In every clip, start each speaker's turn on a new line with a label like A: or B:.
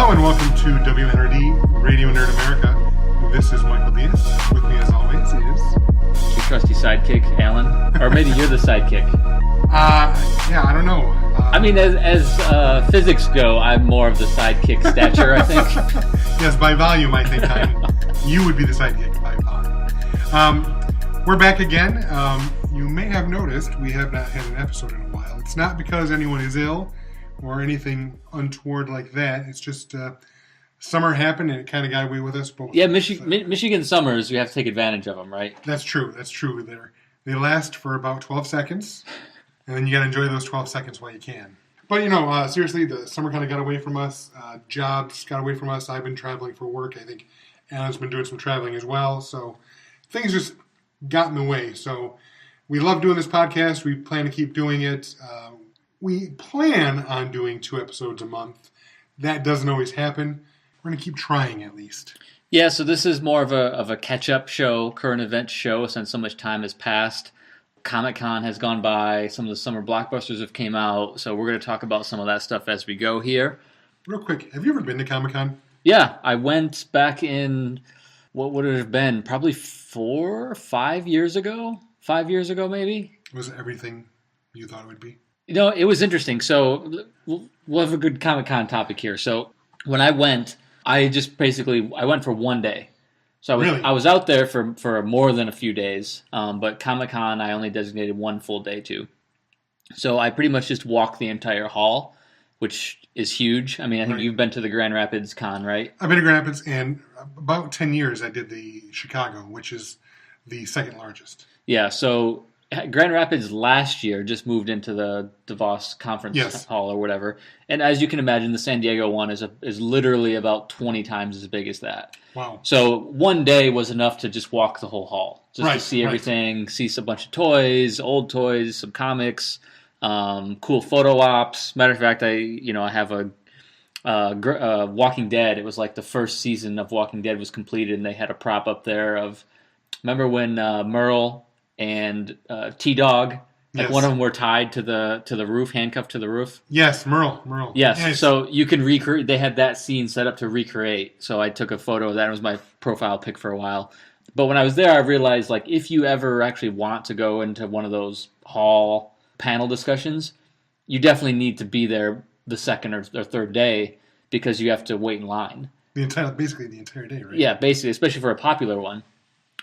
A: Hello and welcome to WNRD, Radio Nerd America. This is Michael Diaz. With me as always is...
B: Your trusty sidekick, Alan. Or maybe you're the sidekick.
A: Yeah, I don't know.
B: I mean, as physics go, I'm more of the sidekick stature, I think.
A: Yes, by volume, I think you would be the sidekick by volume. We're back again. You may have noticed we have not had an episode in a while. It's not because anyone is ill or anything untoward like that. It's just summer happened and it kind of got away with us both.
B: Yeah, Michigan summers, we have to take advantage of them, right?
A: That's true. They last for about 12 seconds, and then you got to enjoy those 12 seconds while you can. But, seriously, the summer kind of got away from us. Jobs got away from us. I've been traveling for work. I think Alan's been doing some traveling as well. So things just got in the way. So we love doing this podcast. We plan to keep doing it. We plan on doing 2 episodes a month. That doesn't always happen. We're going to keep trying at least.
B: Yeah, so this is more of a catch-up show, current event show, since so much time has passed. Comic-Con has gone by. Some of the summer blockbusters have came out. So we're going to talk about some of that stuff as we go here.
A: Real quick, have you ever been to Comic-Con?
B: Yeah, I went back in, what would it have been? Probably 4 or 5 years ago? 5 years ago, maybe?
A: Was it everything you thought it would be?
B: It was interesting. So we'll have a good Comic-Con topic here. So when I went, I went for one day. So I was out there for more than a few days. But Comic-Con, I only designated one full day to. So I pretty much just walked the entire hall, which is huge. I mean, I think you've been to the Grand Rapids Con, right?
A: I've been to Grand Rapids, and about 10 years I did the Chicago, which is the second largest.
B: Yeah, so Grand Rapids last year just moved into the DeVos Conference Hall or whatever. And as you can imagine, the San Diego one is literally about 20 times as big as that.
A: Wow.
B: So one day was enough to just walk the whole hall. Just to see everything, see a bunch of toys, old toys, some comics, cool photo ops. Matter of fact, I have a Walking Dead. It was like the first season of Walking Dead was completed, and they had a prop up there of, remember when Merle and T-Dog, one of them were tied to the roof, handcuffed to the roof?
A: Yes, Merle.
B: Yes, so you can recreate. They had that scene set up to recreate. So I took a photo of that. It was my profile pic for a while. But when I was there, I realized, if you ever actually want to go into one of those hall panel discussions, you definitely need to be there the second or third day because you have to wait in line.
A: Basically the entire day, right?
B: Yeah, basically, especially for a popular one.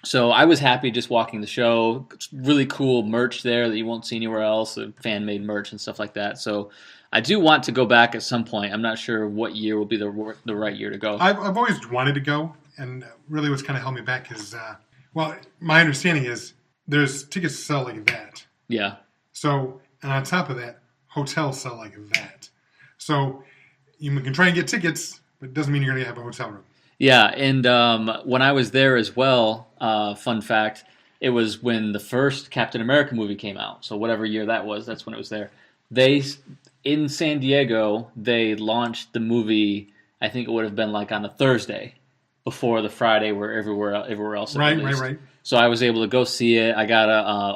B: So I was happy just walking the show. Really cool merch there that you won't see anywhere else, fan-made merch and stuff like that. So I do want to go back at some point. I'm not sure what year will be the right year to go.
A: I've always wanted to go, and really what's kind of held me back is, my understanding is there's tickets to sell like that.
B: Yeah.
A: So, and on top of that, hotels sell like that. So you can try and get tickets, but it doesn't mean you're going to have a hotel room.
B: Yeah, and when I was there as well, fun fact, it was when the first Captain America movie came out. So whatever year that was, that's when it was there. In San Diego, they launched the movie, I think it would have been on a Thursday before the Friday where everywhere else.
A: Right.
B: So I was able to go see it. I got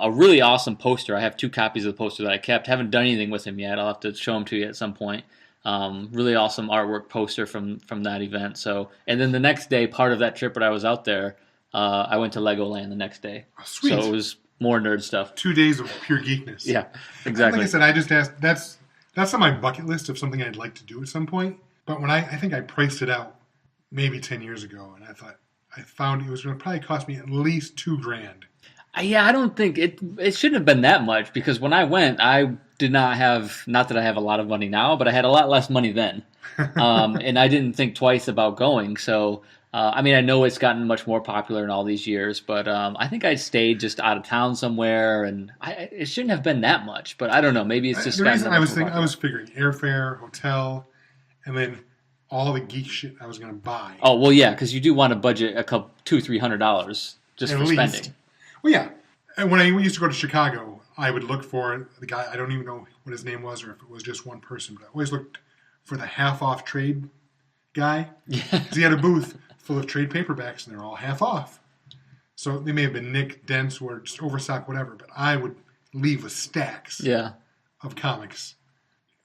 B: a really awesome poster. I have 2 copies of the poster that I kept. Haven't done anything with them yet. I'll have to show them to you at some point. Really awesome artwork poster from that event. So, and then the next day, part of that trip when I was out there, I went to Legoland the next day.
A: Oh, sweet.
B: So it was more nerd stuff.
A: 2 days of pure geekness.
B: Yeah, exactly.
A: Like I said, I just asked. That's on my bucket list of something I'd like to do at some point. But when I think I priced it out maybe 10 years ago, and I found it was going to probably cost me at least $2,000.
B: Yeah, I don't think it shouldn't have been that much because when I went, I did not have, not that I have a lot of money now, but I had a lot less money then. And I didn't think twice about going. So, I know it's gotten much more popular in all these years, but I think I stayed just out of town somewhere, and it shouldn't have been that much. But I don't know. Maybe it's just
A: the reason I was figuring airfare, hotel, and then all the geek shit I was going to buy.
B: Oh well, yeah, because you do want to budget $200-$300 just for spending.
A: Well, yeah. And when I used to go to Chicago, I would look for the guy. I don't even know what his name was or if it was just one person, but I always looked for the half-off trade guy. Yeah. Because he had a booth full of trade paperbacks, and they're all half off. So they may have been nicked, dents, or just overstock, whatever, but I would leave with stacks of comics.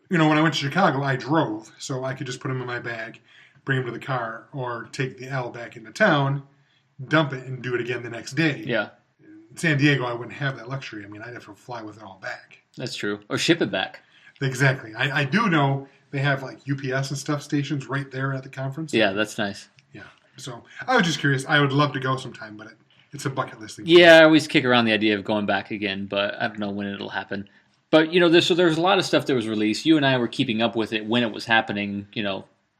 A: When I went to Chicago, I drove, so I could just put them in my bag. bring him to the car, or take the L back into town, dump it, and do it again the next day.
B: Yeah.
A: In San Diego, I wouldn't have that luxury. I mean, I'd have to fly with it all back.
B: That's true. Or ship it back.
A: Exactly. I do know they have like UPS and stuff stations right there at the conference.
B: Yeah, that's nice.
A: Yeah. So I was just curious. I would love to go sometime, but it's a bucket list thing.
B: Yeah, I always kick around the idea of going back again, but I don't know when it'll happen. But, there's a lot of stuff that was released. You and I were keeping up with it when it was happening,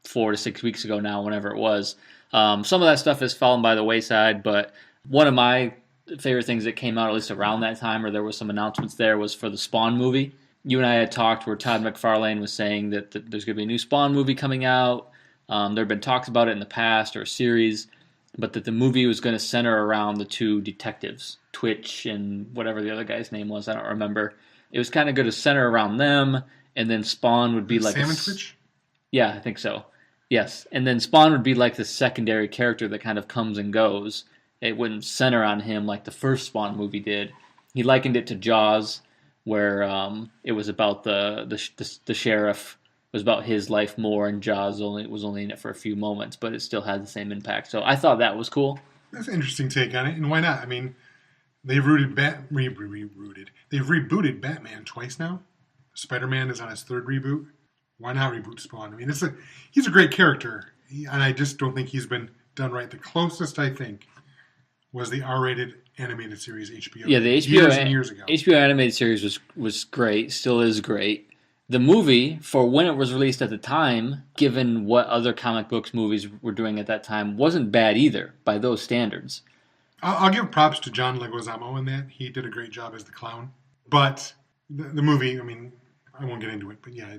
B: 4 to 6 weeks ago now, whenever it was. Some of that stuff has fallen by the wayside, but one of my favorite things that came out, at least around that time, or there was some announcements there, was for the Spawn movie. You and I had talked where Todd McFarlane was saying that there's going to be a new Spawn movie coming out. There have been talks about it in the past, or a series, but that the movie was going to center around the two detectives, Twitch and whatever the other guy's name was, I don't remember. It was kind of going to center around them, and then Spawn would be like
A: Sam and Twitch?
B: Yeah, I think so. Yes, and then Spawn would be like the secondary character that kind of comes and goes. It wouldn't center on him like the first Spawn movie did. He likened it to Jaws, where it was about the sheriff. It was about his life more, and Jaws was only in it for a few moments, but it still had the same impact. So I thought that was cool.
A: That's an interesting take on it, and why not? I mean, they've rebooted Batman twice now. Spiderman is on his third reboot. Why not reboot Spawn? I mean, he's a great character, and I just don't think he's been done right. The closest, I think, was the R-rated animated series HBO.
B: Yeah, the HBO
A: years ago.
B: HBO animated series was great, still is great. The movie, for when it was released at the time, given what other comic books movies were doing at that time, wasn't bad either, by those standards.
A: I'll give props to John Leguizamo in that. He did a great job as the clown. But the movie, I mean, I won't get into it, but yeah,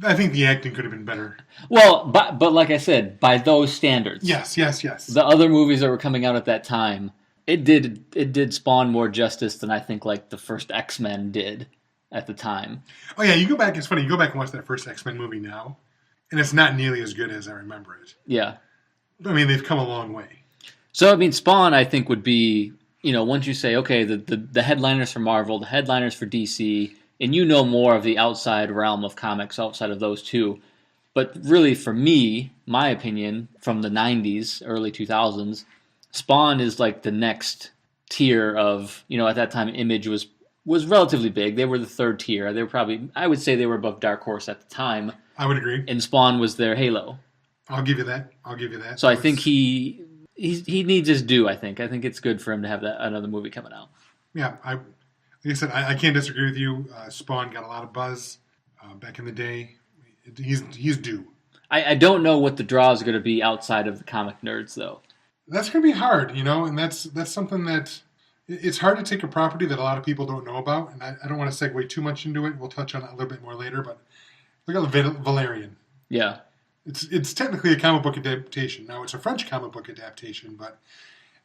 A: I think the acting could have been better.
B: Well, but like I said, by those standards.
A: Yes.
B: The other movies that were coming out at that time, it did Spawn more justice than I think like the first X-Men did at the time.
A: Oh yeah, it's funny, you go back and watch that first X-Men movie now, and it's not nearly as good as I remember it.
B: Yeah.
A: I mean, they've come a long way.
B: So, I mean, Spawn, I think, would be, once you say, okay, the headliners for Marvel, the headliners for DC, and more of the outside realm of comics outside of those two. But really, for me, my opinion, from the 90s, early 2000s, Spawn is like the next tier of, at that time, Image was relatively big. They were the third tier. They were I would say they were above Dark Horse at the time.
A: I would agree.
B: And Spawn was their halo.
A: I'll give you that.
B: So I think he needs his due, I think. I think it's good for him to have another movie coming out.
A: Yeah, like I said, I can't disagree with you. Spawn got a lot of buzz back in the day. He's due.
B: I don't know what the draw is going to be outside of the comic nerds, though.
A: That's going to be hard, and that's something that it's hard to take a property that a lot of people don't know about, and I don't want to segue too much into it. We'll touch on it a little bit more later, but look at Valerian.
B: Yeah.
A: It's technically a comic book adaptation. Now, it's a French comic book adaptation, but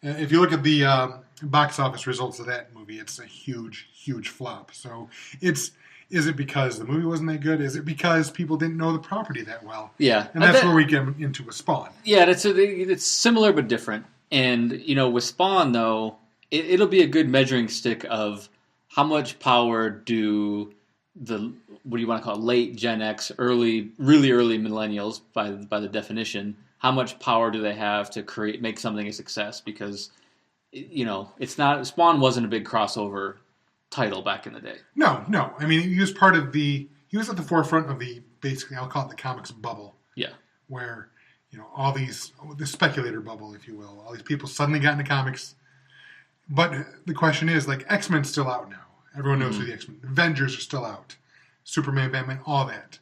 A: if you look at the box office results of that movie, it's a huge, huge flop. So is it because the movie wasn't that good? Is it because people didn't know the property that well?
B: Yeah.
A: And that's where we get into a Spawn.
B: Yeah, it's similar but different. And, with Spawn, though, it'll be a good measuring stick of how much power do what do you want to call it, late Gen X, really early millennials by the definition, how much power do they have to make something a success? Because, Spawn wasn't a big crossover title back in the day.
A: No. I mean, he was at the forefront of basically, I'll call it the comics bubble.
B: Yeah.
A: Where, all the speculator bubble, if you will, all these people suddenly got into comics. But the question is, like, X-Men's still out now. Everyone knows who the X-Men. Avengers are still out. Superman, Batman, all that.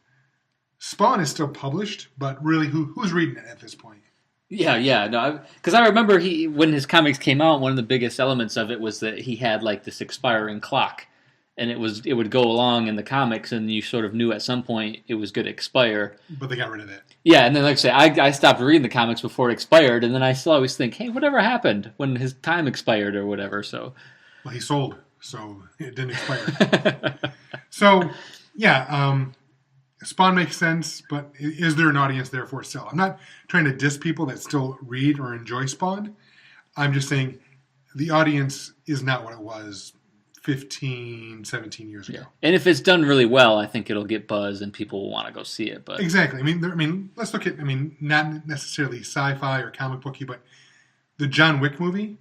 A: Spawn is still published, but really, who's reading it at this point?
B: Yeah, no, because I remember when his comics came out, one of the biggest elements of it was that he had like this expiring clock, and it would go along in the comics, and you sort of knew at some point it was going to expire.
A: But they got rid of that.
B: Yeah, and then like I say, I stopped reading the comics before it expired, and then I still always think, hey, whatever happened when his time expired or whatever? So,
A: well, he sold, so it didn't expire. So. Yeah, Spawn makes sense, but is there an audience there for sale? I'm not trying to diss people that still read or enjoy Spawn. I'm just saying the audience is not what it was 15, 17 years ago.
B: Yeah. And if it's done really well, I think it'll get buzz and people will want to go see it. But
A: exactly. I mean, let's look at. I mean, not necessarily sci-fi or comic booky, but the John Wick movie,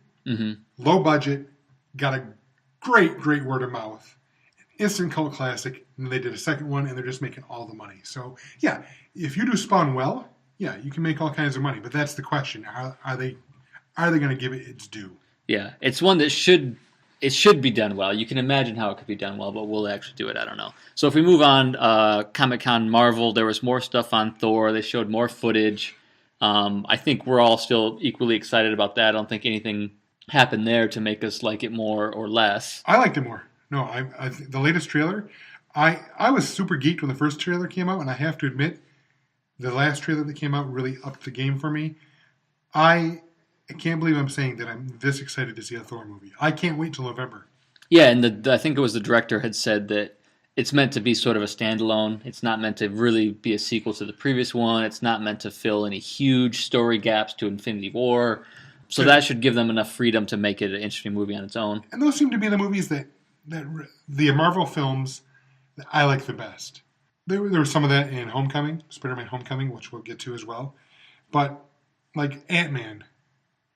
A: low budget, got a great word of mouth, instant cult classic. And they did a second one, and they're just making all the money. So yeah, if you do Spawn well, yeah, you can make all kinds of money. But that's the question: are they going to give it its due?
B: Yeah, it's one that should be done well. You can imagine how it could be done well, but will they actually do it? I don't know. So if we move on, Comic-Con Marvel, there was more stuff on Thor. They showed more footage. I think we're all still equally excited about that. I don't think anything happened there to make us like it more or less.
A: I liked it more. No, the latest trailer, I was super geeked when the first trailer came out, and I have to admit, the last trailer that came out really upped the game for me. I can't believe I'm saying that I'm this excited to see a Thor movie. I can't wait till November.
B: Yeah, and I think it was the director had said that it's meant to be sort of a standalone. It's not meant to really be a sequel to the previous one. It's not meant to fill any huge story gaps to Infinity War. So that should give them enough freedom to make it an interesting movie on its own.
A: And those seem to be the movies that the Marvel films that I like the best. There was some of that in Homecoming, Spider-Man Homecoming, which we'll get to as well. But like Ant-Man,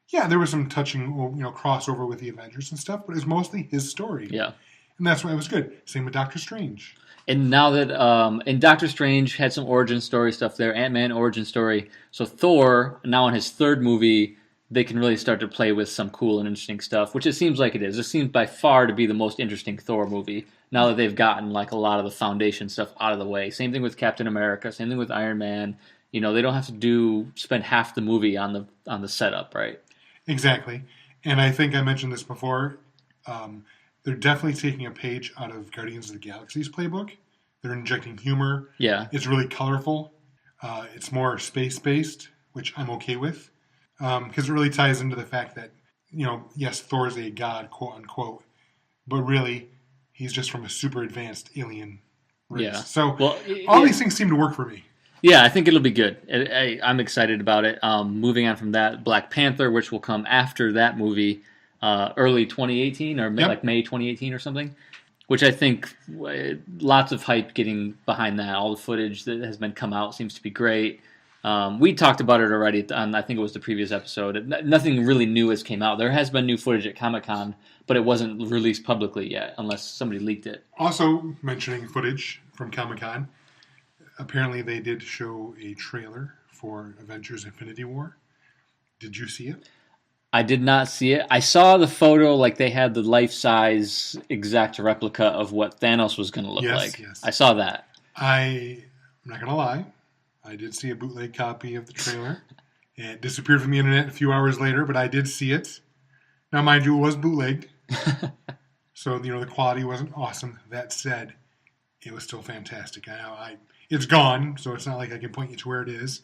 A: yeah, there was some touching, crossover with the Avengers and stuff, but it was mostly his story.
B: Yeah.
A: And that's why it was good. Same with Doctor Strange.
B: And now that, and Doctor Strange had some origin story stuff there, Ant-Man origin story. So Thor, now in his third movie, they can really start to play with some cool and interesting stuff, which it seems like it is. It seems by far to be the most interesting Thor movie, now that they've gotten like a lot of the foundation stuff out of the way. Same thing with Captain America, same thing with Iron Man. They don't have to spend half the movie on the setup, right?
A: Exactly. And I think I mentioned this before. They're definitely taking a page out of Guardians of the Galaxy's playbook. They're injecting humor.
B: Yeah.
A: It's really colorful. It's more space-based, which I'm okay with. Because it really ties into the fact that, yes, Thor's a god, quote-unquote, but really, he's just from a super advanced alien race.
B: Yeah.
A: So all these things seem to work for me.
B: Yeah, I think it'll be good. I'm excited about it. Moving on from that, Black Panther, which will come after that movie, early 2018 or like May 2018 or something, which I think lots of hype getting behind that. All the footage that has been come out seems to be great. We talked about it already on, I think it was the previous episode. Nothing really new has came out. There has been new footage at Comic-Con, but it wasn't released publicly yet, unless somebody leaked it.
A: Also, mentioning footage from Comic-Con, apparently they did show a trailer for Avengers Infinity War. Did you see it?
B: I did not see it. I saw the photo, like they had the life-size exact replica of what Thanos was going to look like. Yes. I saw that.
A: I'm not going to lie. I did see a bootleg copy of the trailer. It disappeared from the internet a few hours later, but I did see it. Now, mind you, it was bootlegged. So, the quality wasn't awesome. That said, it was still fantastic. It's gone, so it's not like I can point you to where it is.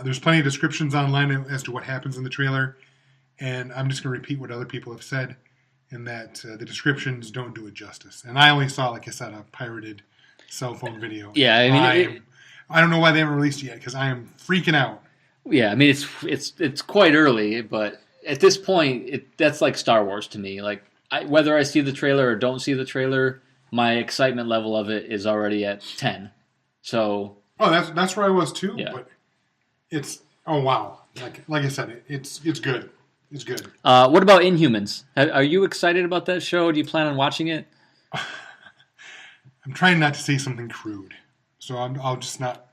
A: There's plenty of descriptions online as to what happens in the trailer, and I'm just going to repeat what other people have said, in that the descriptions don't do it justice. And I only saw, like I said, a pirated cell phone video.
B: Yeah, I mean...
A: I don't know why they haven't released it yet, because I am freaking out.
B: Yeah, I mean, it's quite early, but at this point, that's like Star Wars to me. Like, whether I see the trailer or don't see the trailer, my excitement level of it is already at 10. So...
A: Oh, that's where I was too,
B: yeah.
A: But it's... Oh, wow. Like I said, it's good. It's good.
B: What about Inhumans? Are you excited about that show? Do you plan on watching it?
A: I'm trying not to say something crude. So I'll just not...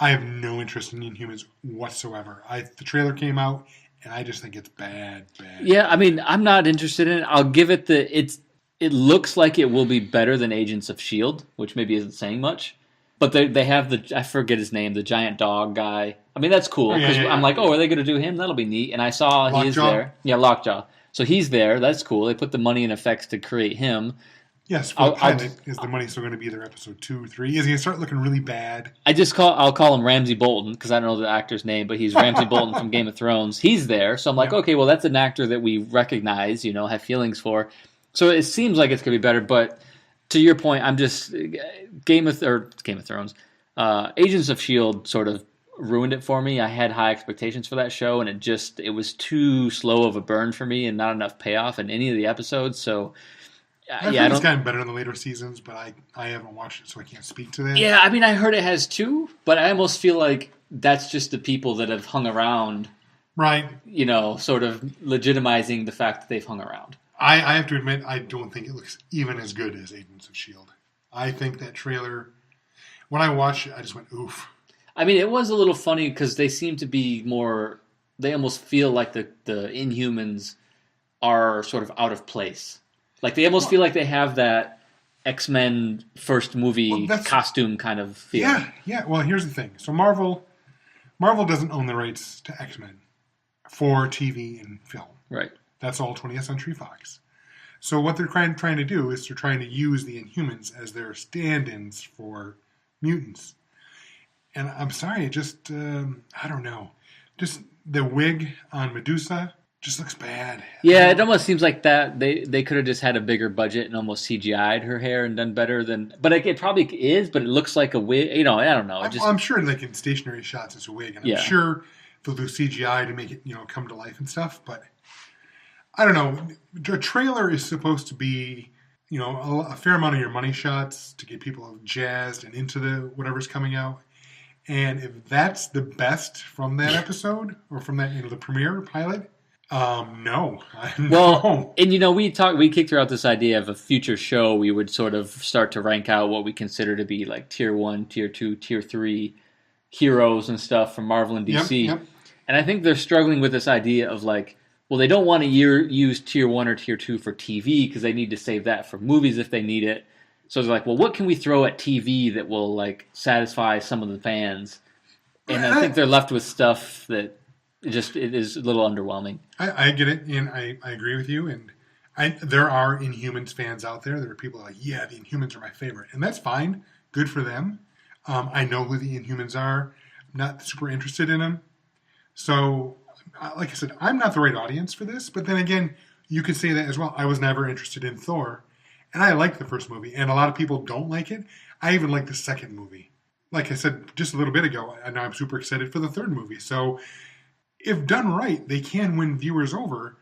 A: I have no interest in Inhumans whatsoever. The trailer came out, and I just think it's bad.
B: Yeah, I mean, I'm not interested in it. I'll give it it looks like it will be better than Agents of S.H.I.E.L.D., which maybe isn't saying much. But they have I forget his name, the giant dog guy. I mean, that's cool, because I'm like, are they going to do him? That'll be neat. And I saw he is there. Yeah, Lockjaw. So he's there. That's cool. They put the money in effects to create him.
A: Yes, for the pilot, is the money still going to be there episode 2, 3? Is he going to start looking really bad? I'll call him Ramsay Bolton, because I don't know the actor's name, but he's Ramsay Bolton from Game of Thrones. He's there, so I'm like, okay, well, that's an actor that we recognize, have feelings for. So it seems like it's going to be better, but to your point, I'm just Game of Thrones. Agents of S.H.I.E.L.D. sort of ruined it for me. I had high expectations for that show, and it was too slow of a burn for me, and not enough payoff in any of the episodes. So I think it's gotten better in the later seasons, but I haven't watched it, so I can't speak to that.
B: Yeah, I mean, I heard it has too, but I almost feel like that's just the people that have hung around.
A: Right.
B: You know, sort of legitimizing the fact that they've hung around.
A: I have to admit, I don't think it looks even as good as Agents of S.H.I.E.L.D. I think that trailer, when I watched it, I just went, oof.
B: I mean, it was a little funny because they seem to be more, they almost feel like the Inhumans are sort of out of place. Like, they almost feel like they have that X-Men first movie costume kind of feel.
A: Yeah. Well, here's the thing. So Marvel doesn't own the rights to X-Men for TV and film.
B: Right.
A: That's all 20th Century Fox. So what they're trying to do is they're trying to use the Inhumans as their stand-ins for mutants. And I'm sorry, it just, I don't know. Just the wig on Medusa just looks bad.
B: Yeah, it almost seems like that they could have just had a bigger budget and almost CGI'd her hair and done better than... But it probably is, but it looks like a wig. You know, I don't know.
A: I'm sure like in stationary shots it's a wig. And I'm sure they'll do CGI to make it, come to life and stuff, but... I don't know. A trailer is supposed to be, a fair amount of your money shots to get people jazzed and into the whatever's coming out. And if that's the best from that episode or from that, the premiere pilot, no.
B: Well, and we kicked around this idea of a future show. We would sort of start to rank out what we consider to be like tier 1, tier 2, tier 3 heroes and stuff from Marvel and DC.
A: Yep.
B: And I think they're struggling with this idea of like, well, they don't want to use Tier 1 or Tier 2 for TV because they need to save that for movies if they need it. So they're like, well, what can we throw at TV that will like satisfy some of the fans? And I think they're left with stuff that it is a little underwhelming.
A: I get it, and I agree with you. And there are Inhumans fans out there. There are people like, yeah, the Inhumans are my favorite. And that's fine. Good for them. I know who the Inhumans are. I'm not super interested in them. So... like I said, I'm not the right audience for this, but then again, you could say that as well. I was never interested in Thor, and I liked the first movie, and a lot of people don't like it. I even like the second movie. Like I said just a little bit ago, and now I'm super excited for the third movie. So if done right, they can win viewers over.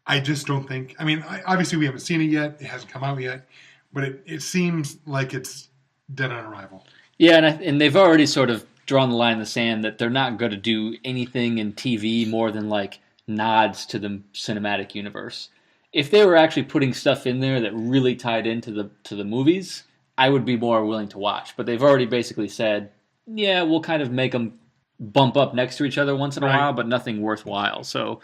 A: I just don't think... I mean, obviously we haven't seen it yet. It hasn't come out yet, but it seems like it's dead on arrival.
B: Yeah, and they've already sort of drawn the line in the sand that they're not going to do anything in TV more than like nods to the cinematic universe. If they were actually putting stuff in there that really tied into the movies, I would be more willing to watch. But they've already basically said, yeah, we'll kind of make them bump up next to each other once in a while, but nothing worthwhile. So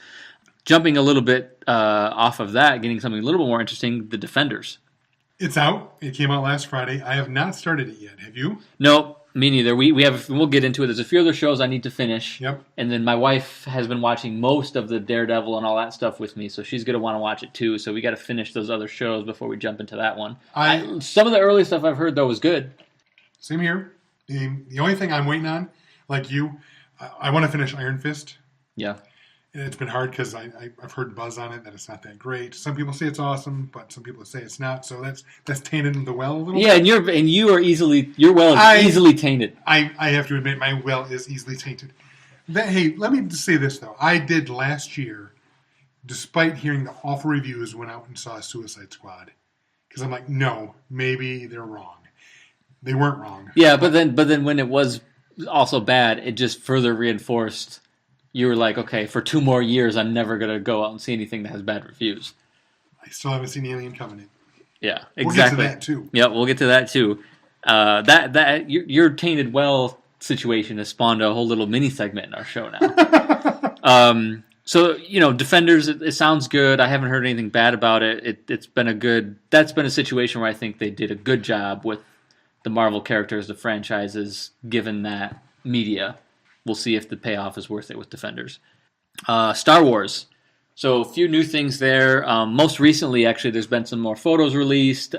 B: jumping a little bit off of that, getting something a little bit more interesting, The Defenders.
A: It's out. It came out last Friday. I have not started it yet. Have you?
B: No. Me neither. We'll get into it. There's a few other shows I need to finish.
A: Yep. And
B: then my wife has been watching most of the Daredevil and all that stuff with me, so she's going to want to watch it too. So we got to finish those other shows before we jump into that one. Some of the early stuff I've heard, though, was good.
A: Same here. The only thing I'm waiting on, like you, I want to finish Iron Fist.
B: Yeah.
A: And it's been hard because I've heard buzz on it that it's not that great. Some people say it's awesome, but some people say it's not. So that's tainted the well a little bit.
B: Yeah, and your well is easily tainted.
A: I have to admit my well is easily tainted. Hey, let me just say this though. I did last year, despite hearing the awful reviews, went out and saw Suicide Squad because I'm like, no, maybe they're wrong. They weren't wrong.
B: Yeah, but then when it was also bad, it just further reinforced. You were like, okay, for 2 more years, I'm never going to go out and see anything that has bad reviews.
A: I still haven't seen Alien Covenant.
B: Yeah, exactly.
A: We'll get to that, too.
B: Yeah, we'll get to that, too. Your tainted well situation has spawned a whole little mini segment in our show now. So, Defenders, it sounds good. I haven't heard anything bad about it. That's been a situation where I think they did a good job with the Marvel characters, the franchises, given that media. We'll see if the payoff is worth it with Defenders. Star Wars. So a few new things there. Most recently, actually, there's been some more photos released.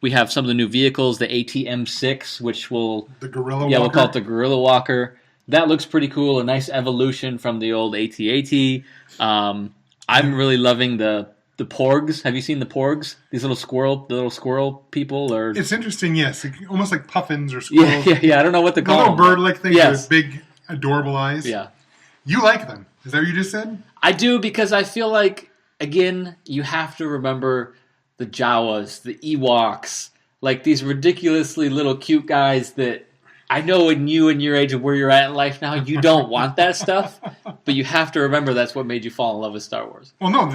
B: We have some of the new vehicles, the AT-M6, which will...
A: The Gorilla Walker?
B: Yeah, we'll call it the Gorilla Walker. That looks pretty cool. A nice evolution from the old AT-AT. I'm really loving the Porgs. Have you seen the Porgs? These little squirrel people? Or
A: it's interesting, yes. Almost like puffins or squirrels.
B: Yeah. I don't know what to call them.
A: Little bird-like things with big, adorable eyes.
B: Yeah.
A: You like them. Is that what you just said?
B: I do, because I feel like, again, you have to remember the Jawas, the Ewoks, like these ridiculously little cute guys that I know in you and your age of where you're at in life now, you don't want that stuff, but you have to remember that's what made you fall in love with Star Wars.
A: Well, no,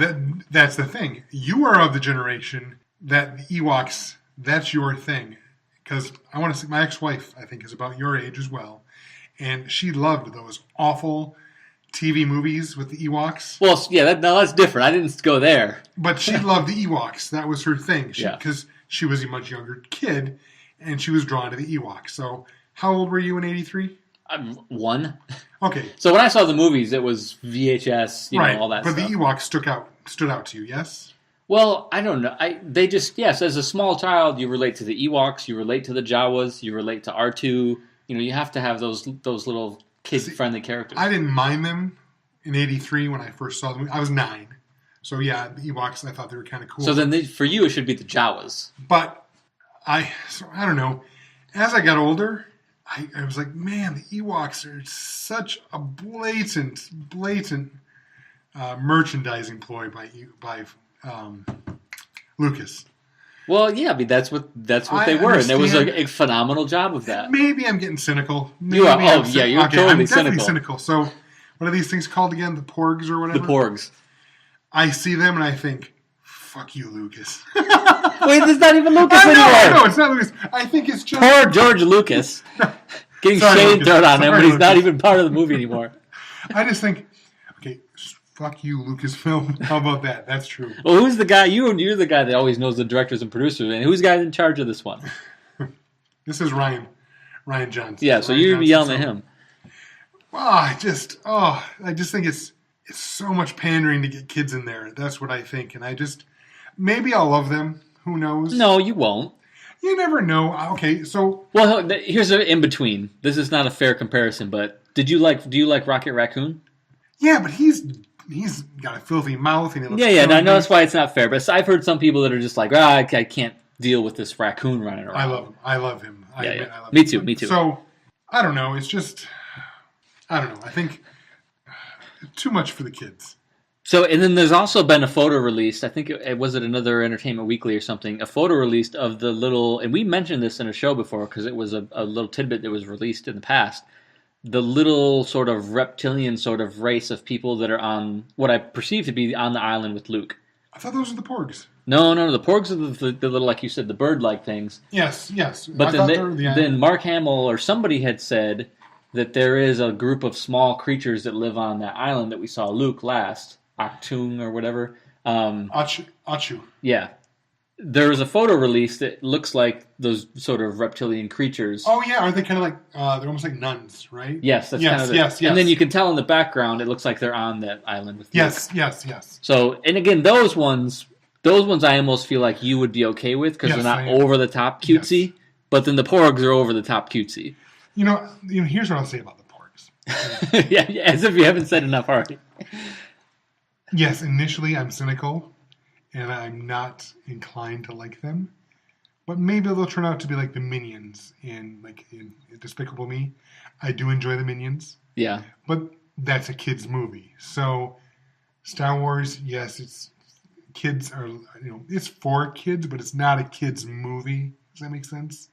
A: that's the thing. You are of the generation that the Ewoks, that's your thing. Because I want to say, my ex-wife, I think, is about your age as well. And she loved those awful TV movies with the Ewoks.
B: Well, yeah, that's different. I didn't go there.
A: But she loved the Ewoks. That was her thing. Because she was a much younger kid, and she was drawn to the Ewoks. So how old were you in 83?
B: 1.
A: Okay.
B: So when I saw the movies, it was VHS, you know, all that
A: stuff.
B: But
A: the Ewoks stood out to you, yes?
B: Well, I don't know. Yes, as a small child, you relate to the Ewoks, you relate to the Jawas, you relate to R2. You know, you have to have those little kid-friendly characters.
A: I didn't mind them in 83 when I first saw them. I was 9. So, yeah, the Ewoks, I thought they were kind of cool.
B: So then for you, it should be the Jawas.
A: But I don't know. As I got older, I was like, man, the Ewoks are such a blatant merchandising ploy by Lucas.
B: Well, yeah, I mean that's what they were, and there was a phenomenal job of that.
A: Maybe I'm getting cynical.
B: You're totally
A: cynical. So, what are these things called again? The Porgs or whatever.
B: The Porgs.
A: I see them and I think, "Fuck you, Lucas."
B: Wait, it's not even Lucas anymore.
A: No, it's not Lucas. I think it's just
B: poor George Lucas getting shade dirt on him, but he's not even part of the movie anymore.
A: I just think, okay. Fuck you, Lucasfilm. How about that? That's true.
B: Well, who's the guy? You're the guy that always knows the directors and producers, and who's the guy in charge of this one?
A: This is Ryan Johnson.
B: Yeah, so you're yelling at him.
A: Well, I just think it's so much pandering to get kids in there. That's what I think, and maybe I'll love them. Who knows?
B: No, you won't.
A: You never know. Okay, so
B: here's an in between. This is not a fair comparison, but do you like Rocket Raccoon?
A: Yeah, but he's got a filthy mouth and he looks
B: I know that's why it's not fair. But I've heard some people that are just like, I can't deal with this raccoon running around.
A: I love him. I love him.
B: Me too.
A: So I don't know. It's just I don't know. I think too much for the kids.
B: So and then there's also been a photo released. I think it was another Entertainment Weekly or something. A photo released of the little, and we mentioned this in a show before because it was a little tidbit that was released in the past. The little sort of reptilian sort of race of people that are on what I perceive to be on the island with Luke.
A: I thought those were the Porgs.
B: No, the Porgs are the little, like you said, the bird-like things.
A: Yes.
B: But then Mark Hamill or somebody had said that there is a group of small creatures that live on that island that we saw Luke last, Achtung or whatever.
A: Achu.
B: Yeah. There was a photo release that looks like those sort of reptilian creatures.
A: Oh yeah, aren't they kind of like they're almost like nuns, right?
B: Yes, that's kind of
A: yes.
B: And then you can tell in the background it looks like they're on that island with
A: Luke. Yes.
B: So, and again, those ones I almost feel like you would be okay with because they're not over the top cutesy. Yes. But then the Porgs are over the top cutesy.
A: You know, here's what I'll say about the Porgs.
B: yeah, as if you haven't said enough already.
A: Yes, initially I'm cynical. And I'm not inclined to like them. But maybe they'll turn out to be like the Minions in Despicable Me. I do enjoy the Minions.
B: Yeah.
A: But that's a kid's movie. So Star Wars, yes, it's for kids, but it's not a kid's movie. Does that make sense?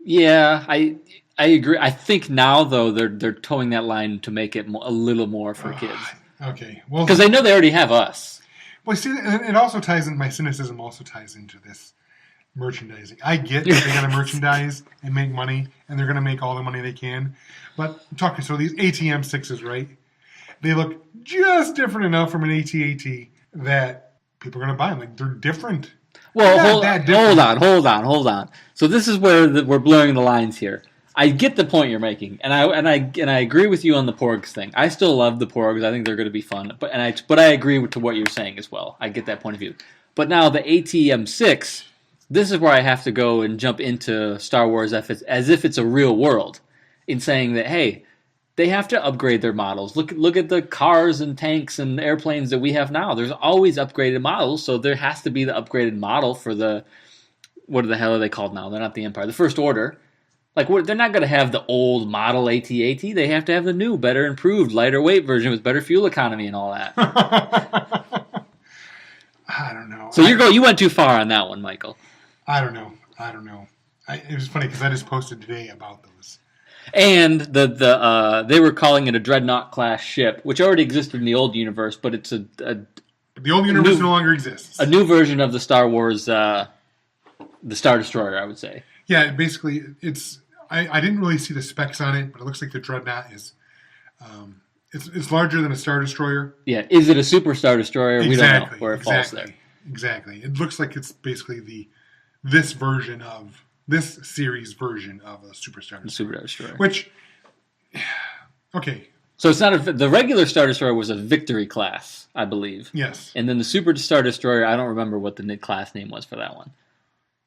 B: Yeah, I agree. I think now though they're towing that line to make it a little more for kids.
A: Okay. Well,
B: because they know they already have us.
A: Well, see, it also ties in. My cynicism also ties into this merchandising. I get that they got to merchandise and make money, and they're going to make all the money they can. But so these ATM 6s, right? They look just different enough from an AT-AT that people are going to buy them. Like they're different.
B: Well, hold on. So this is where we're blurring the lines here. I get the point you're making, and I agree with you on the Porgs thing. I still love the Porgs. I think they're going to be fun, but I agree to what you're saying as well. I get that point of view. But now the ATM-6, this is where I have to go and jump into Star Wars as if it's a real world, in saying that hey, they have to upgrade their models. Look at the cars and tanks and airplanes that we have now. There's always upgraded models, so there has to be the upgraded model for the what the hell are they called now? They're not the Empire, the First Order. Like, they're not going to have the old model AT-AT. They have to have the new, better improved, lighter weight version with better fuel economy and all that.
A: I don't know.
B: So you went too far on that one, Michael.
A: I don't know. It was funny because I just posted today about those.
B: And they were calling it a Dreadnaught class ship, which already existed in the old universe, but it's
A: the old universe no longer exists.
B: A new version of the Star Wars, the Star Destroyer, I would say.
A: Yeah, basically, it's. I didn't really see the specs on it, but it looks like the Dreadnought is. It's larger than a Star Destroyer.
B: Yeah, is it a Super Star Destroyer?
A: Exactly,
B: we don't know where it falls there.
A: Exactly. It looks like it's basically this series version of a Super Star Destroyer.
B: Super Destroyer.
A: Which, okay.
B: So it's not the regular Star Destroyer was a Victory class, I believe.
A: Yes.
B: And then the Super Star Destroyer, I don't remember what the class name was for that one.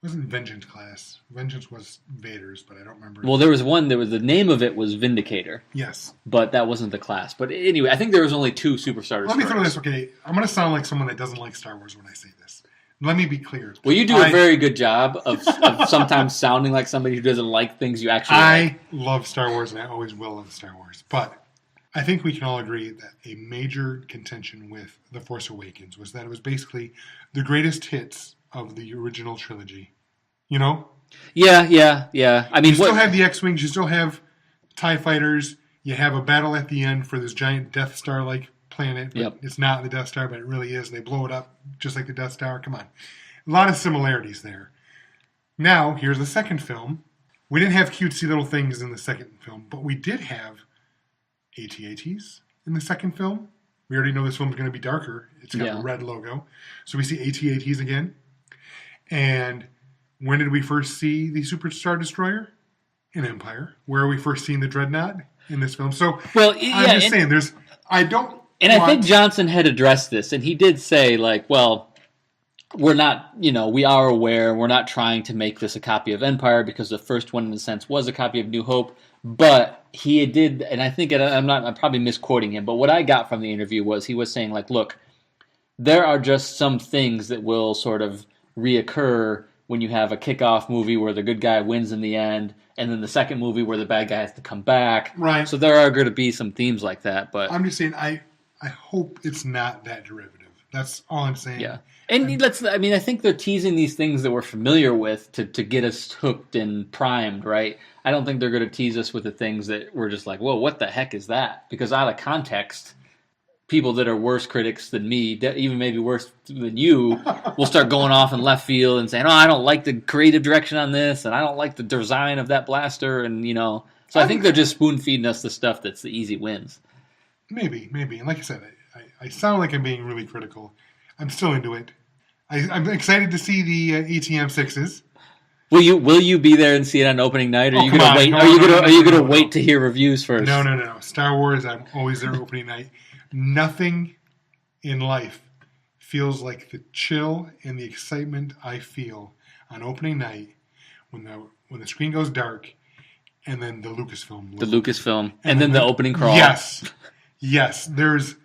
A: It wasn't Vengeance class. Vengeance was Vader's, but I don't remember.
B: Well, there was one. The name of it was Vindicator.
A: Yes.
B: But that wasn't the class. But anyway, I think there was only 2 Super Star Destroyers.
A: Let me throw this. Okay, I'm going to sound like someone that doesn't like Star Wars when I say this. Let me be clear.
B: Well, you do a very good job of sometimes sounding like somebody who doesn't like things you actually like.
A: I love Star Wars, and I always will love Star Wars. But I think we can all agree that a major contention with The Force Awakens was that it was basically the greatest hits of the original trilogy. You know?
B: Yeah. I mean,
A: you still have the X-Wings, you still have TIE fighters, you have a battle at the end for this giant Death Star-like planet. But It's not the Death Star, but it really is. And they blow it up just like the Death Star. Come on. A lot of similarities there. Now, here's the second film. We didn't have cutesy little things in the second film, but we did have AT-ATs in the second film. We already know this film's going to be darker. It's got a red logo. So we see AT-ATs again. And when did we first see the Super Star Destroyer? In Empire. Where are we first seeing the Dreadnought? In this film. So, I'm just saying,
B: I think Johnson had addressed this, and he did say, like, well, we're not, we are aware, we're not trying to make this a copy of Empire, because the first one, in a sense, was a copy of New Hope, but he did, and I think, I'm probably misquoting him, but what I got from the interview was, he was saying, like, look, there are just some things that will sort of reoccur when you have a kickoff movie where the good guy wins in the end, and then the second movie where the bad guy has to come back.
A: Right.
B: So there are going to be some themes like that. But
A: I'm just saying, I hope it's not that derivative. That's all I'm saying.
B: Yeah. And I think they're teasing these things that we're familiar with to get us hooked and primed, right? I don't think they're going to tease us with the things that we're just like, whoa, what the heck is that? Because out of context, people that are worse critics than me, even maybe worse than you, will start going off in left field and saying, oh, I don't like the creative direction on this, and I don't like the design of that blaster, and, So I think they're just spoon-feeding us the stuff that's the easy wins. Maybe.
A: And like I said, I sound like I'm being really critical. I'm still into it. I'm excited to see the ATM 6s.
B: Will you be there and see it on opening night? Or are you going to wait? Are you going to wait to hear reviews first?
A: No. Star Wars, I'm always there opening night. Nothing in life feels like the chill and the excitement I feel on opening night when the screen goes dark, and then the Lucasfilm,
B: and then the opening crawl.
A: Yes. There's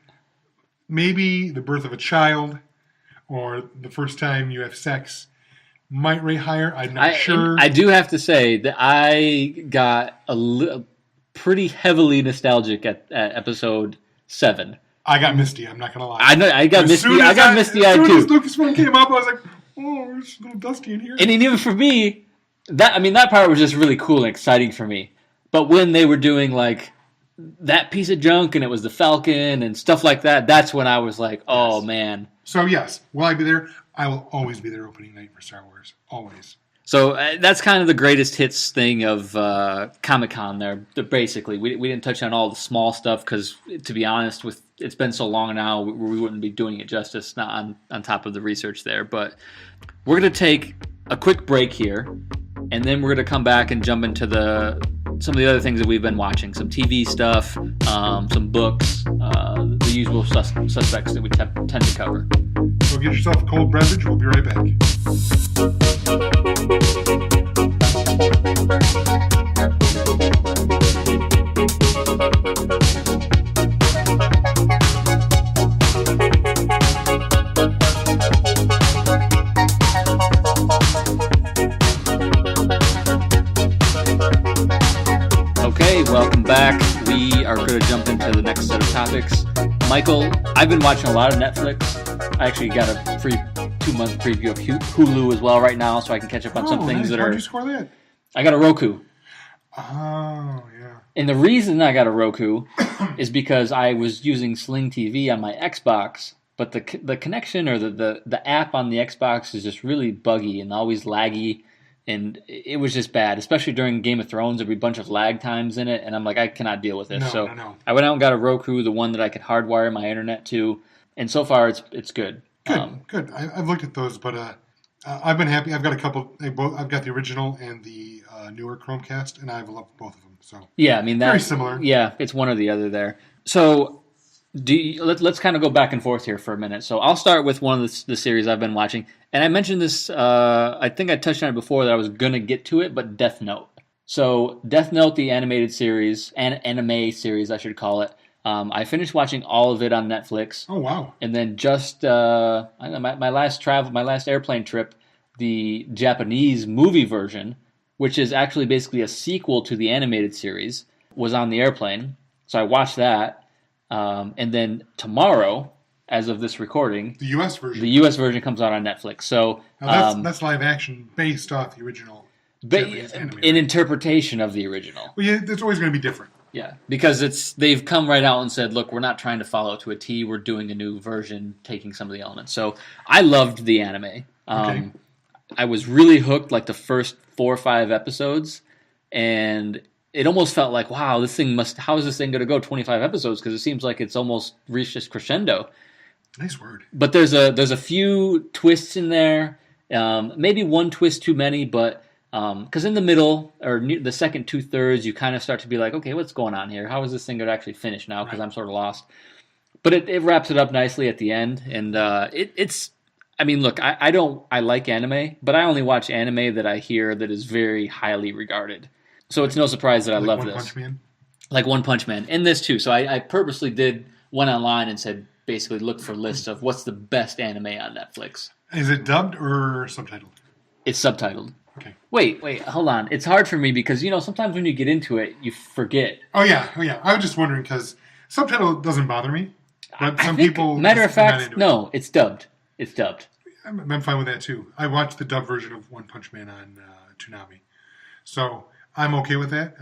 A: maybe the birth of a child, or the first time you have sex. Might rate higher. I'm not sure.
B: I do have to say that I got pretty heavily nostalgic at episode 7.
A: I got misty. I'm not gonna lie.
B: I know. I got misty. I got misty eyed too.
A: As soon as Lucasfilm came up, I was like, "Oh, it's a little dusty in here."
B: And even for me, that part was just really cool and exciting for me. But when they were doing like that piece of junk and it was the Falcon and stuff like that, that's when I was like, "Oh man." So
A: yes, will I be there? I will always be there opening night for Star Wars. Always.
B: So that's kind of the greatest hits thing of Comic-Con there. Basically, we didn't touch on all the small stuff because, to be honest, it's been so long now, we wouldn't be doing it justice, not on top of the research there. But we're going to take a quick break here, and then we're going to come back and jump into some of the other things that we've been watching. Some TV stuff, some books, the usual suspects that we tend to cover.
A: So get yourself a cold beverage. We'll be right back.
B: Okay, welcome back. We are going to jump into the next set of topics. Michael, I've been watching a lot of Netflix. I actually got a free 2-month preview of Hulu as well right now, so I can catch up on some things that are...
A: How'd you score that?
B: I got a Roku.
A: Oh, yeah.
B: And the reason I got a Roku is because I was using Sling TV on my Xbox, but the connection or the app on the Xbox is just really buggy and always laggy, and it was just bad, especially during Game of Thrones. There'd be a bunch of lag times in it, and I'm like, I cannot deal with this.
A: No.
B: I went out and got a Roku, the one that I could hardwire my internet to, and so far it's good.
A: Good. I've looked at those, but I've been happy. I've got a couple. I've got the original and the newer Chromecast, and I've loved both of them. So
B: yeah, I mean that's
A: very similar.
B: Yeah, it's one or the other there. So let's kind of go back and forth here for a minute. So I'll start with one of the series I've been watching, and I mentioned this. I think I touched on it before that I was gonna get to it, but Deathnote. So Deathnote, the animated series, anime series, I should call it. I finished watching all of it on Netflix.
A: Oh wow!
B: And then just my last airplane trip, the Japanese movie version, which is actually basically a sequel to the animated series, was on the airplane. So I watched that. And then tomorrow, as of this recording,
A: the U.S. version
B: comes out on Netflix. So
A: now that's live action based off the original.
B: An interpretation of the original.
A: Well, yeah, it's always going to be different.
B: Yeah, because they've come right out and said, look, we're not trying to follow it to a T. We're doing a new version, taking some of the elements. So I loved the anime.
A: Okay.
B: I was really hooked like the first 4 or 5 episodes, and it almost felt like, wow, how is this thing going to go 25 episodes? Because it seems like it's almost reached its crescendo.
A: Nice word.
B: But there's a few twists in there, maybe one twist too many, but because in the middle or the second 2/3, you kind of start to be like, okay, what's going on here? How is this thing going to actually finish now? Because I'm sort of lost. But it wraps it up nicely at the end, and it's. I mean, look, I like anime, but I only watch anime that I hear that is very highly regarded. So it's no surprise that I love this.
A: Punch Man?
B: Like One Punch Man. And this too. So I purposely went online and said, basically look for lists of what's the best anime on Netflix.
A: Is it dubbed or subtitled?
B: It's subtitled.
A: Okay.
B: Wait, hold on. It's hard for me because, sometimes when you get into it, you forget.
A: Oh, yeah. I was just wondering because subtitle doesn't bother me. But some people...
B: Matter of fact, no, it's dubbed. It's dubbed.
A: I'm fine with that, too. I watched the dubbed version of One Punch Man on Toonami. So I'm okay with that.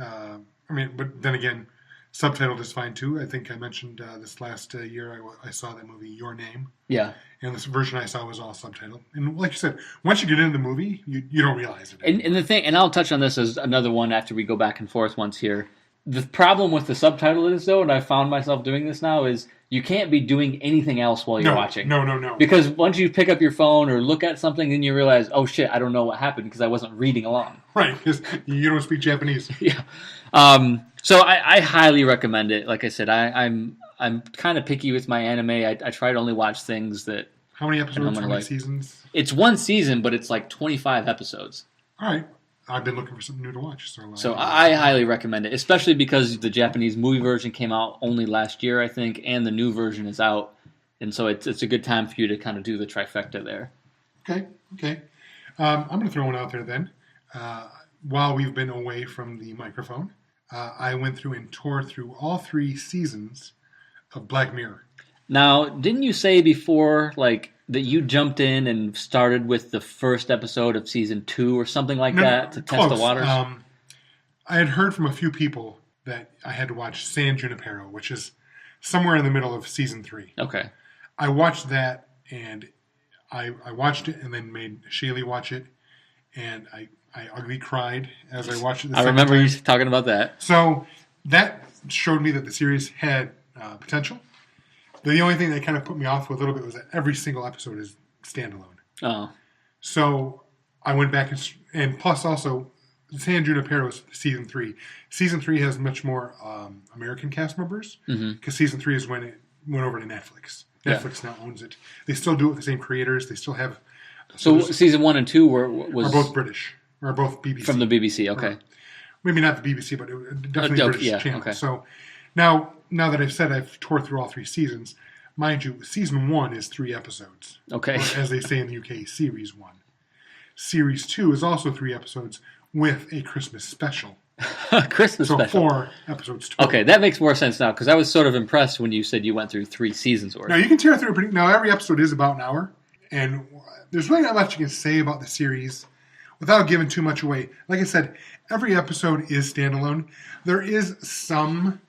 A: But then again, subtitled is fine, too. I think I mentioned this last year I saw that movie, Your Name.
B: Yeah.
A: And this version I saw was all subtitled. And like you said, once you get into the movie, you don't realize it.
B: And the thing, and I'll touch on this as another one after we go back and forth once here. The problem with the subtitle is, though, and I found myself doing this now, is you can't be doing anything else while you're watching.
A: No.
B: Because once you pick up your phone or look at something, then you realize, oh shit, I don't know what happened because I wasn't reading along.
A: Right, because you don't speak Japanese.
B: Yeah. So I highly recommend it. Like I said, I'm kind of picky with my anime. I try to only watch things that...
A: How many episodes? How many seasons?
B: It's one season, but it's like 25 episodes.
A: All right. I've been looking for something new to watch.
B: So I highly recommend it, especially because the Japanese movie version came out only last year, I think, and the new version is out. And so it's a good time for you to kind of do the trifecta there.
A: Okay. I'm going to throw one out there then. While we've been away from the microphone, I went through and tore through all 3 seasons of Black Mirror.
B: Now, didn't you say before, that you jumped in and started with the first episode of season 2 or something like that to test the waters?
A: I had heard from a few people that I had to watch San Junipero, which is somewhere in the middle of season 3.
B: Okay.
A: I watched that, and I watched it and then made Shaylee watch it, and I ugly cried as I watched it.
B: I remember you talking about that.
A: So that showed me that the series had potential. The only thing that kind of put me off a little bit was that every single episode is standalone.
B: Oh.
A: So I went back and plus also San Junipero is season 3. Season 3 has much more American cast members because season 3 is when it went over to Netflix. Netflix now owns it. They still do it with the same creators. They still have.
B: So season 1 and 2 are
A: both British or both BBC
B: from the BBC. Okay.
A: Maybe not the BBC, but definitely a British channel. Okay. So now that I've said I've tore through all 3 seasons, mind you, season 1 is 3 episodes.
B: Okay.
A: Or, as they say in the UK, series 1. Series 2 is also 3 episodes with a Christmas special.
B: Christmas
A: so
B: special.
A: 4 episodes total.
B: Okay, that makes more sense now, because I was sort of impressed when you said you went through 3 seasons worth.
A: Now, you can tear through now, every episode is about an hour, and there's really not much you can say about the series without giving too much away. Like I said, every episode is standalone. There is some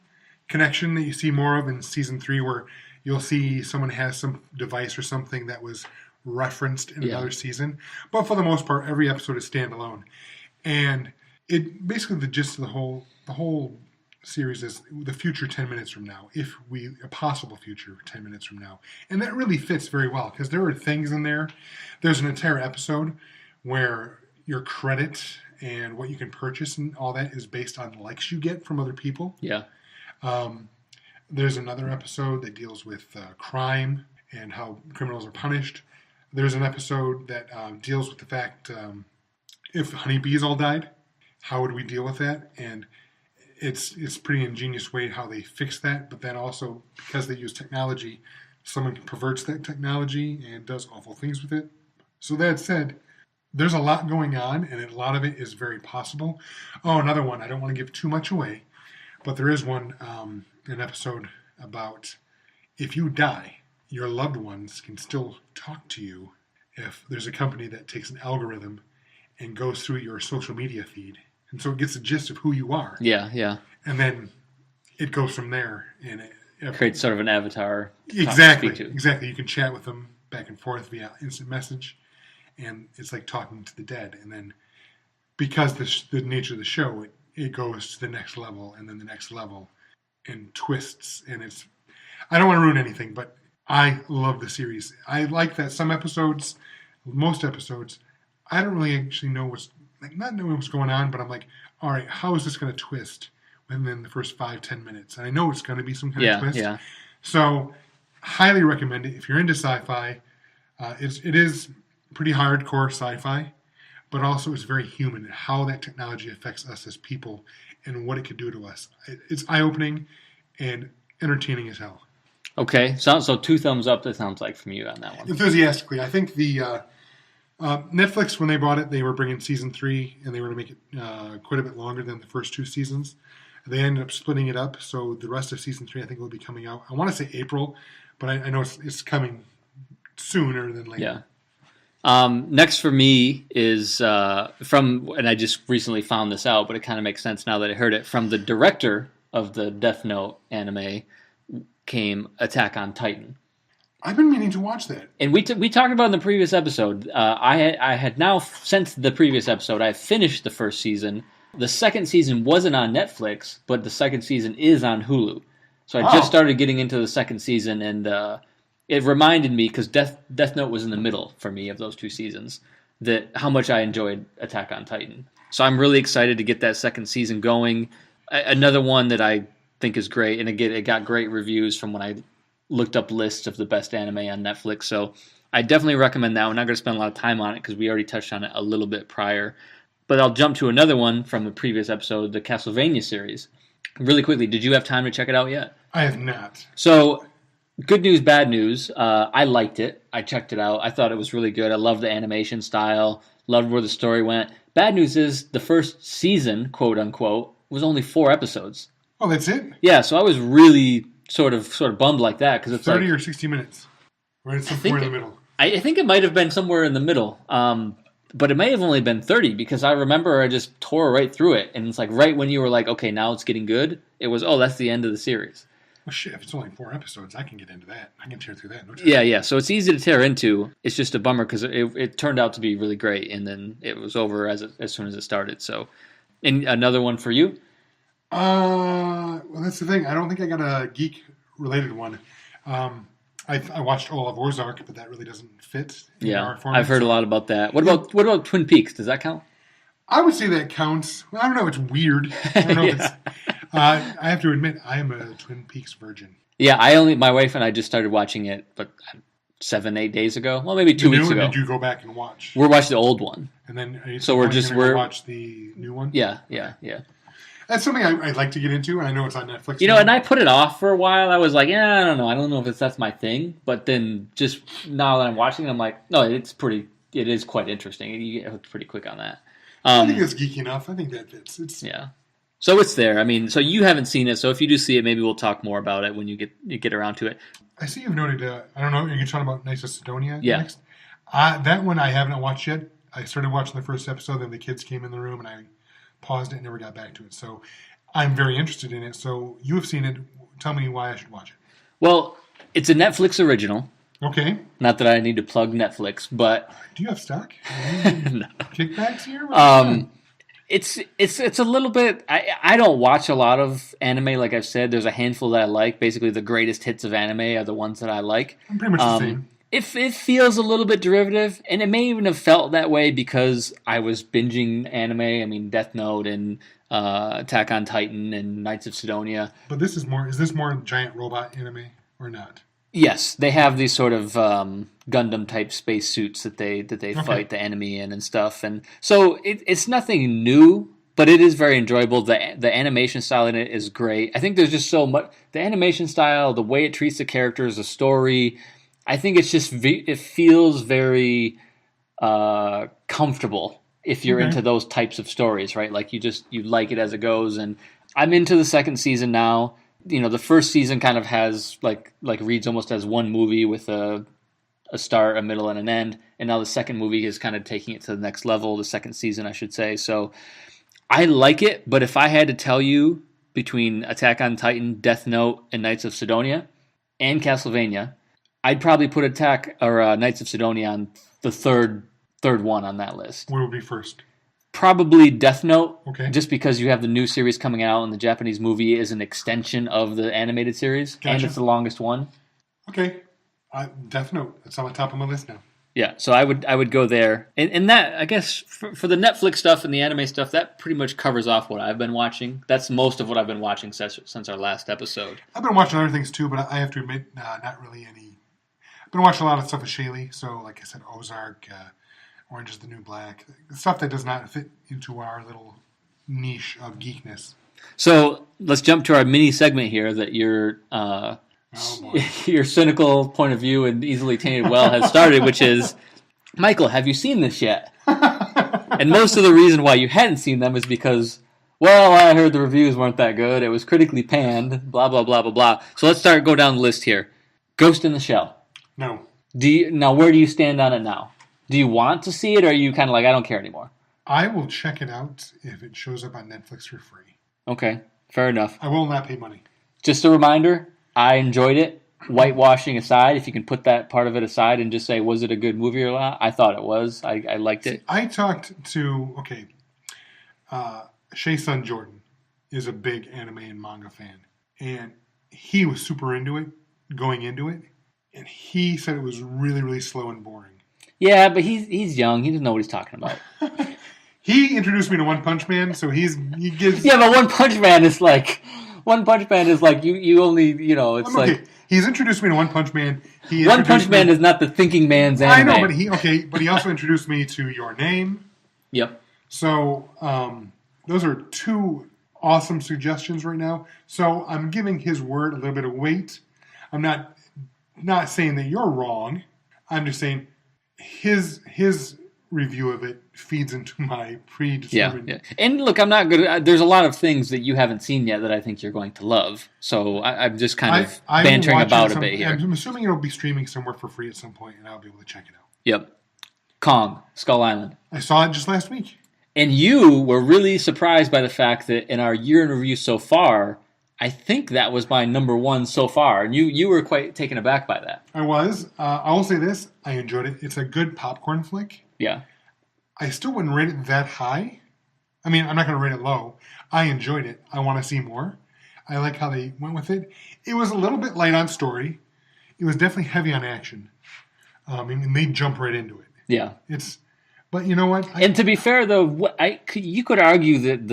A: connection that you see more of in Season 3, where you'll see someone has some device or something that was referenced in another season. But for the most part, every episode is standalone. And it basically, the gist of the whole series is the future 10 minutes from now, a possible future 10 minutes from now. And that really fits very well, because there are things in there. There's an entire episode where your credit and what you can purchase and all that is based on likes you get from other people.
B: Yeah.
A: There's another episode that deals with crime and how criminals are punished. There's an episode that deals with the fact if honeybees all died, how would we deal with that? And it's pretty ingenious way how they fix that. But then also, because they use technology, someone perverts that technology and does awful things with it. So that said, there's a lot going on, and a lot of it is very possible. Oh, another one. I don't want to give too much away, but there is one, an episode about if you die, your loved ones can still talk to you if there's a company that takes an algorithm and goes through your social media feed. And so it gets the gist of who you are.
B: Yeah, yeah.
A: And then it goes from there. And it
B: creates sort of an avatar.
A: Exactly. You can chat with them back and forth via instant message. And it's like talking to the dead. And then because the nature of the show, it goes to the next level and then the next level and twists. And I don't want to ruin anything, but I love the series. I like that most episodes, I don't really actually know not knowing what's going on, but I'm like, all right, how is this going to twist within the first 5-10 minutes? And I know it's going to be some kind of twist. Yeah. So, highly recommend it. If you're into sci-fi, it is pretty hardcore sci-fi, but also it's very human, how that technology affects us as people and what it could do to us. It's eye-opening and entertaining as hell.
B: Okay, so 2 thumbs up, it sounds like, from you on that one.
A: Enthusiastically. I think the Netflix, when they bought it, they were bringing Season 3, and they were going to make it quite a bit longer than the first 2 seasons. They ended up splitting it up, so the rest of Season 3, I think, will be coming out. I want to say April, but I know it's coming sooner than later.
B: Yeah. Next for me is and I just recently found this out, but it kind of makes sense now that I heard it, from the director of the Deathnote anime came Attack on Titan.
A: I've been meaning to watch that.
B: And we talked about in the previous episode. I had now, since the previous episode, I finished the first season. The second season wasn't on Netflix, but the second season is on Hulu. So I just started getting into the second season, and it reminded me, because Deathnote was in the middle for me of those 2 seasons, that how much I enjoyed Attack on Titan. So I'm really excited to get that second season going. Another one that I think is great, and again, it got great reviews from when I looked up lists of the best anime on Netflix. So I definitely recommend that. We're not going to spend a lot of time on it because we already touched on it a little bit prior. But I'll jump to another one from the previous episode, the Castlevania series. Really quickly, did you have time to check it out yet?
A: I have not.
B: So, good news, bad news. I liked it. I checked it out. I thought it was really good. I loved the animation style. Loved where the story went. Bad news is the first season, quote unquote, was only 4 episodes.
A: Oh, that's it?
B: Yeah, so I was really sort of bummed like that, because it's
A: 30 or 60 minutes, right? Somewhere in the middle.
B: I think it might have been somewhere in the middle, but it may have only been 30, because I remember I just tore right through it, and it's like right when you were like, okay, now it's getting good, it was, that's the end of the series.
A: Well, shit, if it's only 4 episodes, I can get into that. I can tear through that. No time.
B: Yeah, so it's easy to tear into. It's just a bummer, because it turned out to be really great, and then it was over as soon as it started. So, and another one for you?
A: Well, that's the thing. I don't think I got a geek-related one. I watched all of Ozark, but that really doesn't fit in our format.
B: I've heard a lot about that. What about Twin Peaks? Does that count?
A: I would say that counts. Well, I don't know. It's weird. I don't know if it's... I have to admit, I am a Twin Peaks virgin.
B: Yeah, my wife and I just started watching it, but 7-8 days ago. Well, maybe 2 weeks ago.
A: Did you go back and watch?
B: We're watching the old one.
A: And then
B: we're
A: watch the new one?
B: Yeah.
A: That's something I'd like to get into, and I know it's on Netflix.
B: And I put it off for a while. I was like, I don't know. I don't know if that's my thing. But then just now that I'm watching it, I'm like, no, it is quite interesting. You get hooked pretty quick on that.
A: I think it's geeky enough. I think that fits.
B: So it's there. I mean, so you haven't seen it. So if you do see it, maybe we'll talk more about it when you get around to it.
A: I see you've noted. I don't know. Are you talking about Knights of Sidonia?
B: Yeah.
A: Next? That one I haven't watched yet. I started watching the first episode, then the kids came in the room, and I paused it and never got back to it. So I'm very interested in it. So you have seen it. Tell me why I should watch it.
B: Well, it's a Netflix original.
A: Okay.
B: Not that I need to plug Netflix, but
A: do you have stock?
B: No.
A: Kickbacks here?
B: It's a little bit. I don't watch a lot of anime. Like I've said, there's a handful that I like. Basically, the greatest hits of anime are the ones that I like.
A: I'm pretty much the same.
B: It feels a little bit derivative, and it may even have felt that way because I was binging anime. I mean, Deathnote and Attack on Titan and Knights of Sidonia.
A: But this is more. Is this more giant robot anime or not?
B: Yes, they have these sort of Gundam type space suits that they fight the enemy in and stuff, and so it's nothing new, but it is very enjoyable. The animation style in it is great. I think there's just so much. The animation style, the way it treats the characters, the story. I think it's just it feels very comfortable if you're into those types of stories, right? Like you like it as it goes, and I'm into the second season now. You know, the first season kind of has like reads almost as one movie with a start, a middle, and an end. And now the second movie is kind of taking it to the next level, the second season, I should say. So I like it, but if I had to tell you between Attack on Titan, Deathnote, and Knights of Sidonia, and Castlevania, I'd probably put Knights of Sidonia on the third one on that list.
A: What would be first?
B: Probably Deathnote,
A: just
B: because you have the new series coming out, and the Japanese movie is an extension of the animated series, and it's the longest one.
A: Okay, Deathnote. That's on the top of my list now.
B: Yeah, so I would go there, and that I guess for the Netflix stuff and the anime stuff, that pretty much covers off what I've been watching. That's most of what I've been watching since our last episode.
A: I've been watching other things too, but I have to admit, not really any. I've been watching a lot of stuff with Shaylee, so like I said, Ozark. Orange is the New Black. Stuff that does not fit into our little niche of geekness.
B: So let's jump to our mini segment here that your cynical point of view and easily tainted well has started, which is, Michael, have you seen this yet? And most of the reason why you hadn't seen them is because, well, I heard the reviews weren't that good. It was critically panned, blah, blah, blah, blah, blah. So let's go down the list here. Ghost in the Shell.
A: No.
B: Now, where do you stand on it now? Do you want to see it, or are you kind of like, I don't care anymore?
A: I will check it out if it shows up on Netflix for free.
B: Okay, fair enough.
A: I will not pay money.
B: Just a reminder, I enjoyed it. Whitewashing aside, if you can put that part of it aside and just say, was it a good movie or not? I thought it was. I liked it.
A: I talked to, Shay's son Jordan is a big anime and manga fan. And he was super into it, going into it. And he said it was really, really slow and boring.
B: Yeah, but he's young. He doesn't know what he's talking about.
A: He introduced me to One Punch Man, so he gives.
B: Yeah, but One Punch Man is like you only it's like
A: he's introduced me to One Punch Man.
B: One Punch Man is not the thinking man's anime.
A: I know, but he also introduced me to Your Name.
B: Yep.
A: So those are two awesome suggestions right now. So I'm giving his word a little bit of weight. I'm not saying that you're wrong. I'm just saying his review of it feeds into my predetermined.
B: Yeah. And look, I'm not good. There's a lot of things that you haven't seen yet that I think you're going to love. So I'm just kind of bantering about a bit here.
A: I'm assuming it'll be streaming somewhere for free at some point, and I'll be able to check it out.
B: Yep. Kong, Skull Island.
A: I saw it just last week.
B: And you were really surprised by the fact that in our year in review so far, I think that was my number one so far. And you were quite taken aback by that.
A: I was. I will say this. I enjoyed it. It's a good popcorn flick.
B: Yeah.
A: I still wouldn't rate it that high. I mean, I'm not going to rate it low. I enjoyed it. I want to see more. I like how they went with it. It was a little bit light on story. It was definitely heavy on action. And they jump right into it.
B: Yeah.
A: But you know what?
B: And to be fair, though, you could argue that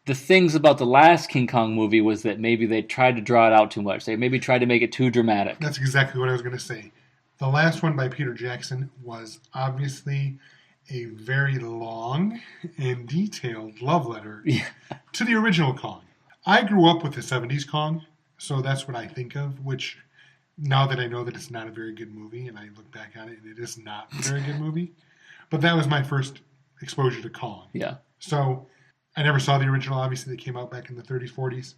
B: the things about the last King Kong movie was that maybe they tried to draw it out too much. They maybe tried to make it too dramatic.
A: That's exactly what I was going to say. The last one by Peter Jackson was obviously a very long and detailed love letter to the original Kong. I grew up with the 70s Kong, so that's what I think of, which now that I know that it's not a very good movie, and I look back on it, and it is not a very good movie, but that was my first exposure to Kong.
B: Yeah.
A: So I never saw the original. Obviously, they came out back in the 30s, 40s.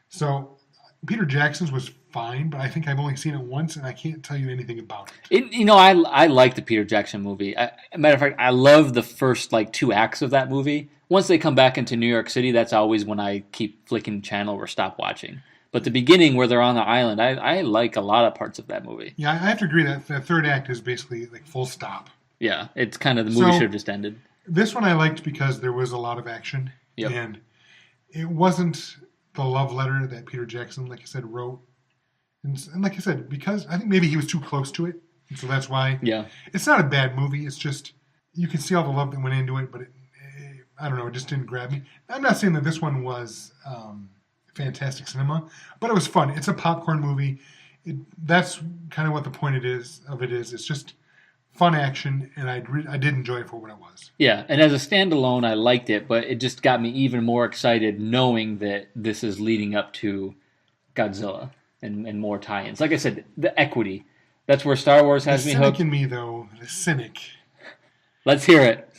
A: So Peter Jackson's was fine, but I think I've only seen it once, and I can't tell you anything about it.
B: I like the Peter Jackson movie. Matter of fact, I love the first 2 acts of that movie. Once they come back into New York City, that's always when I keep flicking channel or stop watching. But the beginning where they're on the island, I like a lot of parts of that movie.
A: Yeah, I have to agree that the third act is basically full stop.
B: Yeah, it's kind of the movie should have just ended.
A: This one I liked because there was a lot of action. Yep. And it wasn't the love letter that Peter Jackson, like I said, wrote. And like I said, because I think maybe he was too close to it. And so that's why.
B: Yeah.
A: It's not a bad movie. It's just, you can see all the love that went into it, but I don't know, it just didn't grab me. I'm not saying that this one was fantastic cinema, but it was fun. It's a popcorn movie. That's kind of what the point of it is. It's just fun action, and I did enjoy it for what it was.
B: Yeah, and as a standalone, I liked it, but it just got me even more excited knowing that this is leading up to Godzilla and more tie-ins. Like I said, the equity. That's where Star Wars has me hooked.
A: The cynic in me, though, the cynic.
B: Let's hear it.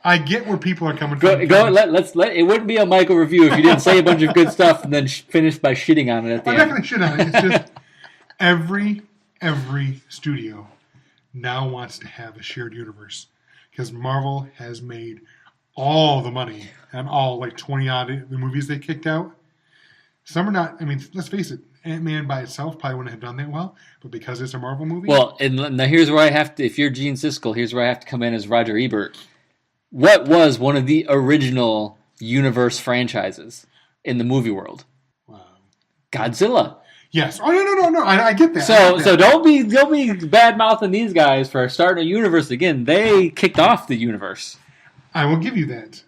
A: I get where people are coming
B: from. Let's it wouldn't be a Michael review if you didn't say a bunch of good stuff and then finish by shitting on it at the end.
A: I'm not going to shit on it. It's just every studio now wants to have a shared universe because Marvel has made all the money and all 20-odd the movies they kicked out. Some are not. I mean, let's face it. Ant-Man by itself probably wouldn't have done that well, but because it's a Marvel movie.
B: Well, and now here's where I have to. If you're Gene Siskel, here's where I have to come in as Roger Ebert. What was one of the original universe franchises in the movie world?
A: Wow.
B: Godzilla.
A: Yes. Oh no! I get that.
B: So don't be bad mouthing these guys for starting a universe again. They kicked off the universe.
A: I will give you that.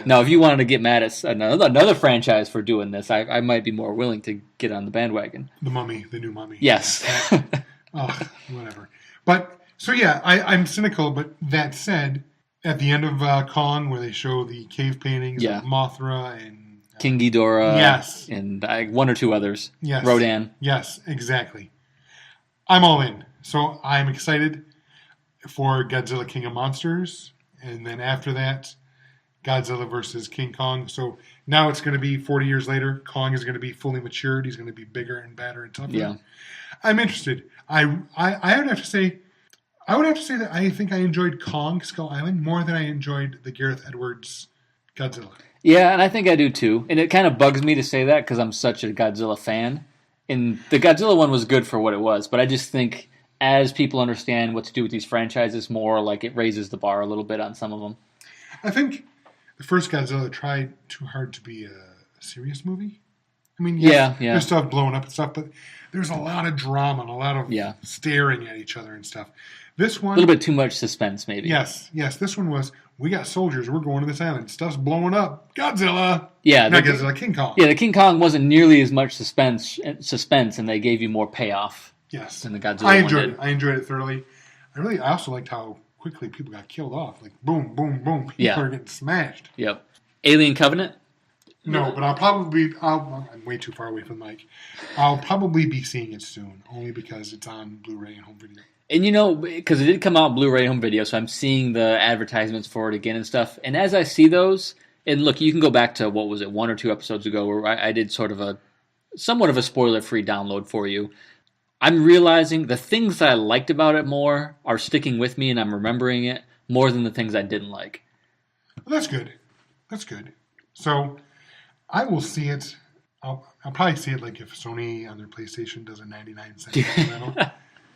B: Now, if you wanted to get mad at another franchise for doing this, I might be more willing to get on the bandwagon.
A: The Mummy, the new Mummy.
B: Yes.
A: Whatever. But so yeah, I'm cynical. But that said, at the end of Kong, where they show the cave paintings of Mothra and
B: King Ghidorah,
A: yes,
B: and one or two others,
A: yes,
B: Rodan,
A: yes, exactly. I'm all in. So I'm excited for Godzilla King of Monsters. And then after that, Godzilla versus King Kong. So now it's going to be 40 years later. Kong is going to be fully matured. He's going to be bigger and badder and tougher.
B: Yeah.
A: I'm interested. I would have to say that I think I enjoyed Kong Skull Island more than I enjoyed the Gareth Edwards Godzilla.
B: Yeah, and I think I do too. And it kind of bugs me to say that because I'm such a Godzilla fan. And the Godzilla one was good for what it was, but I just think as people understand what to do with these franchises more, it raises the bar a little bit on some of them.
A: I think the first Godzilla tried too hard to be a serious movie. I mean, yes, there's stuff blowing up and stuff, but there's a lot of drama and a lot of staring at each other and stuff. This one...
B: a little bit too much suspense, maybe.
A: Yes. This one was, we got soldiers, we're going to this island, stuff's blowing up, Godzilla!
B: Yeah.
A: Not Godzilla, King Kong.
B: Yeah, the King Kong wasn't nearly as much suspense, and they gave you more payoff.
A: Yes.
B: Than the Godzilla
A: I enjoyed
B: one did.
A: it. I enjoyed it thoroughly. I also liked how quickly people got killed off. Boom, boom, boom. People are getting smashed.
B: Yep. Alien Covenant?
A: No, but I'm way too far away from the mic. I'll probably be seeing it soon, only because it's on Blu-ray and home video.
B: And because it did come out on Blu-ray and home video, so I'm seeing the advertisements for it again and stuff. And as I see those, and look, you can go back to, 1 or 2 episodes ago where I did somewhat of a spoiler-free download for you. I'm realizing the things that I liked about it more are sticking with me and I'm remembering it more than the things I didn't like.
A: Well, that's good. That's good. So I will see it. I'll probably see it if Sony on their PlayStation does a 99-cent rental.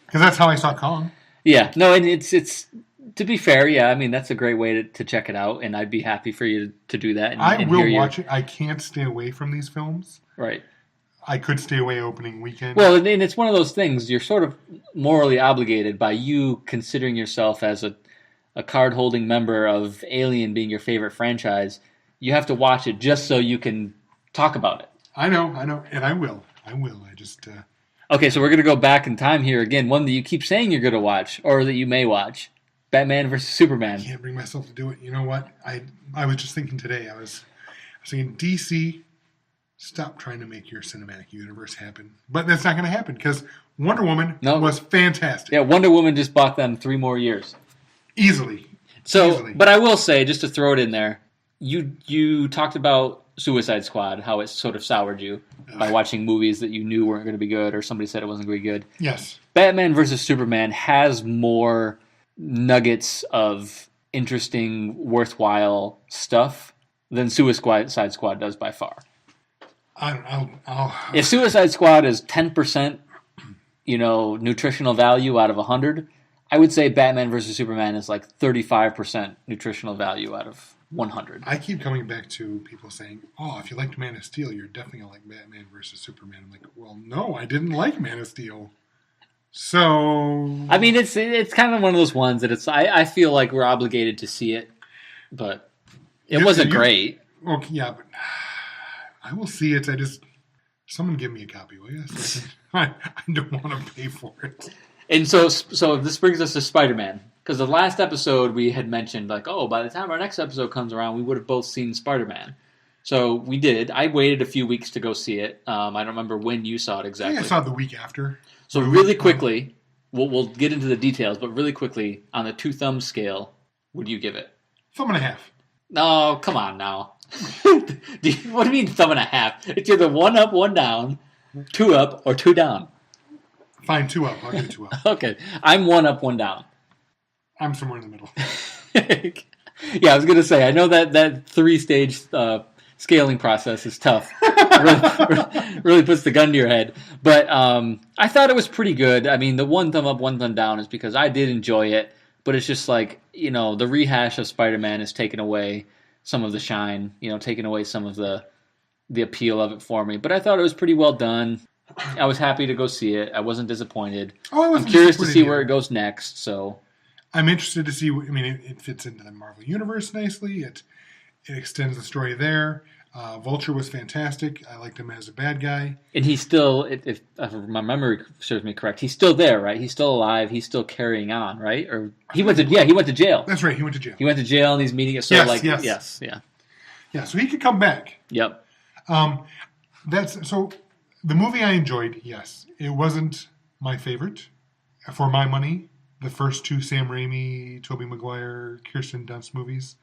A: Because that's how I saw Kong. Yeah.
B: No, and it's to be fair, yeah, I mean, that's a great way to check it out, and I'd be happy for you to do that.
A: I will watch it. I can't stay away from these films.
B: Right.
A: I could stay away opening weekend.
B: Well, and it's one of those things, you're sort of morally obligated by you considering yourself as a card-holding member of Alien being your favorite franchise. You have to watch it just so you can talk about it.
A: I know, and I will. I just...
B: Okay, so we're going to go back in time here again. One that you keep saying you're going to watch, or that you may watch. Batman vs. Superman.
A: I can't bring myself to do it. You know what? I was just thinking today, I was thinking, DC... stop trying to make your cinematic universe happen. But that's not going to happen because Wonder Woman was fantastic.
B: Yeah, Wonder Woman just bought them 3 more years.
A: Easily.
B: But I will say, just to throw it in there, You talked about Suicide Squad, how it sort of soured you by watching movies that you knew weren't going to be good, or somebody said it wasn't going to be good.
A: Yes.
B: Batman versus Superman has more nuggets of interesting, worthwhile stuff than Suicide Squad does by far. If Suicide Squad is 10%, nutritional value out of 100, I would say Batman versus Superman is like 35% nutritional value out of 100.
A: I keep coming back to people saying, "Oh, if you liked Man of Steel, you're definitely gonna like Batman versus Superman." I'm like, "Well, no, I didn't like Man of Steel." So
B: I mean, it's kind of one of those ones that I feel like we're obligated to see it, but it wasn't great.
A: Okay, yeah, but I will see it. Someone give me a copy, will you? So I don't want to pay for it.
B: And so this brings us to Spider-Man. Because the last episode we had mentioned, like, oh, by the time our next episode comes around, we would have both seen Spider-Man. So we did. I waited a few weeks to go see it. I don't remember when you saw it exactly.
A: I think I saw it the week after.
B: So really quickly, we'll get into the details, but really quickly, on the 2-thumb scale, what do you give it?
A: 1.5.
B: No, come on now. What do you mean 1.5? It's either 1 up, 1 down, 2 up, or 2 down.
A: Fine, 2 up. I'll give it 2 up.
B: Okay. I'm 1 up, 1 down.
A: I'm somewhere in the middle.
B: Yeah, I was going to say, I know that 3-stage scaling process is tough. really puts the gun to your head. But I thought it was pretty good. I mean, the 1 thumb up, 1 thumb down is because I did enjoy it. But it's just like, the rehash of Spider-Man is taking away some of the shine, taking away some of the appeal of it for me. But I thought it was pretty well done. I was happy to go see it. I wasn't disappointed. I'm curious to see where it goes next, so...
A: I'm interested to see. I mean, it fits into the Marvel Universe nicely. It extends the story there. Vulture was fantastic. I liked him as a bad guy.
B: And he's still, if my memory serves me correct, he's still there, right? He's still alive. He's still carrying on, right? Or he went to jail.
A: That's right. He went to jail.
B: He went to jail, and he's meeting it. So yes.
A: Yeah. So he could come back.
B: Yep.
A: So the movie I enjoyed. Yes, it wasn't my favorite for my money. The first 2 Sam Raimi, Tobey Maguire, Kirsten Dunst movies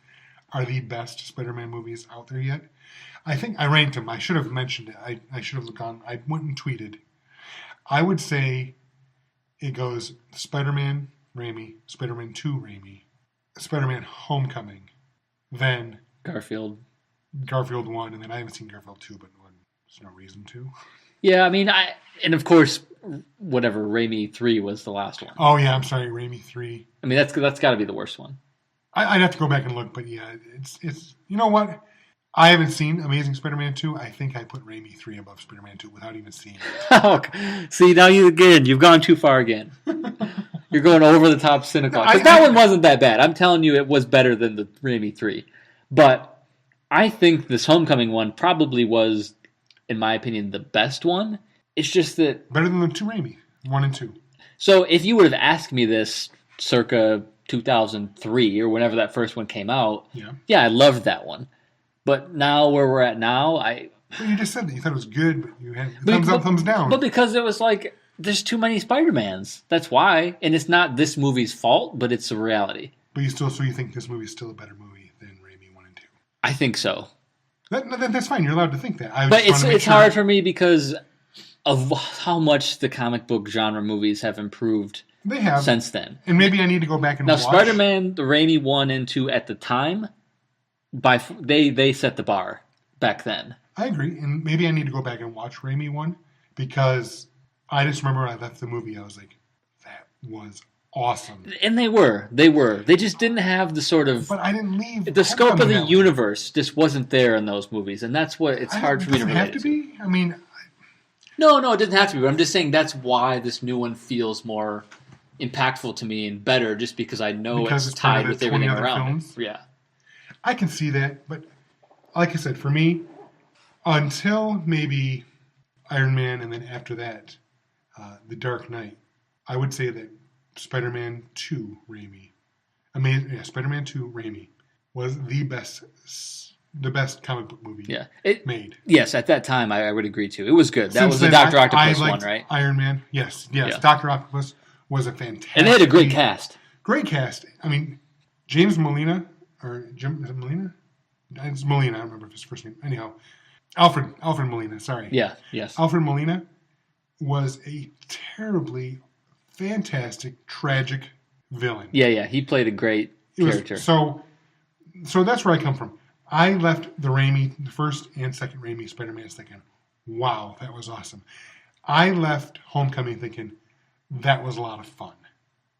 A: are the best Spider-Man movies out there yet. I think I ranked them. I should have mentioned it. I should have looked on. I went and tweeted. I would say it goes Spider-Man, Raimi, Spider-Man 2, Raimi, Spider-Man Homecoming, then
B: Garfield
A: 1, and then I haven't seen Garfield 2, but there's no reason to.
B: Yeah, I mean, and of course, whatever, Raimi 3 was the last one.
A: Oh, yeah, I'm sorry, Raimi 3.
B: I mean, that's got to be the worst one.
A: I'd have to go back and look, but yeah, it's you know what? I haven't seen Amazing Spider-Man 2. I think I put Raimi 3 above Spider-Man 2 without even seeing it.
B: See, now you've gone too far again. You're going over the top cynical. Because that one wasn't that bad. I'm telling you, it was better than the Raimi 3. But I think this Homecoming one probably was, in my opinion, the best one. It's just that...
A: Better than the 2 Raimi, 1 and 2.
B: So if you would have asked me this circa 2003 or whenever that first one came out, yeah, I loved that one. But now where we're at now,
A: Well, you just said that you thought it was good, but you had thumbs up, thumbs down.
B: But because it was like, there's too many Spider-Mans. That's why. And it's not this movie's fault, but it's a reality.
A: But you think this movie's still a better movie than Raimi 1 and 2?
B: I think so.
A: That's fine. You're allowed to think that.
B: But it's hard for me because of how much the comic book genre movies have improved since then.
A: And maybe I need to go back and watch.
B: Now, Spider-Man, the Raimi 1 and 2 at the time, they set the bar back then.
A: I agree. And maybe I need to go back and watch Raimi 1 because I just remember when I left the movie, I was like, that was awesome.
B: And they were. They just didn't have the sort of...
A: But I didn't leave...
B: The scope of the universe just wasn't there in those movies. And that's what it's hard for me to relate to.
A: Does it have to be? I mean...
B: No, it doesn't have to be. But I'm just saying that's why this new one feels more impactful to me and better just because I know it's tied with everything around it. Yeah.
A: I can see that. But like I said, for me, until maybe Iron Man and then after that, The Dark Knight, I would say that Spider-Man 2 Raimi, Spider-Man 2 Raimi was the best comic book movie made.
B: Yes, at that time I would agree too. It was good. That was the Dr. Octopus one, right?
A: Iron Man, yes. Yeah. Dr. Octopus was a fantastic...
B: And they had a great cast.
A: Great cast. I mean, James Molina, or is it Molina? It's Molina. I don't remember his first name. Anyhow, Alfred Molina. Sorry.
B: Yeah. Yes.
A: Alfred Molina was a terribly fantastic, tragic villain.
B: Yeah. He played a great character.
A: So that's where I come from. I left the first and second Raimi Spider-Man thinking, wow, that was awesome. I left Homecoming thinking, that was a lot of fun.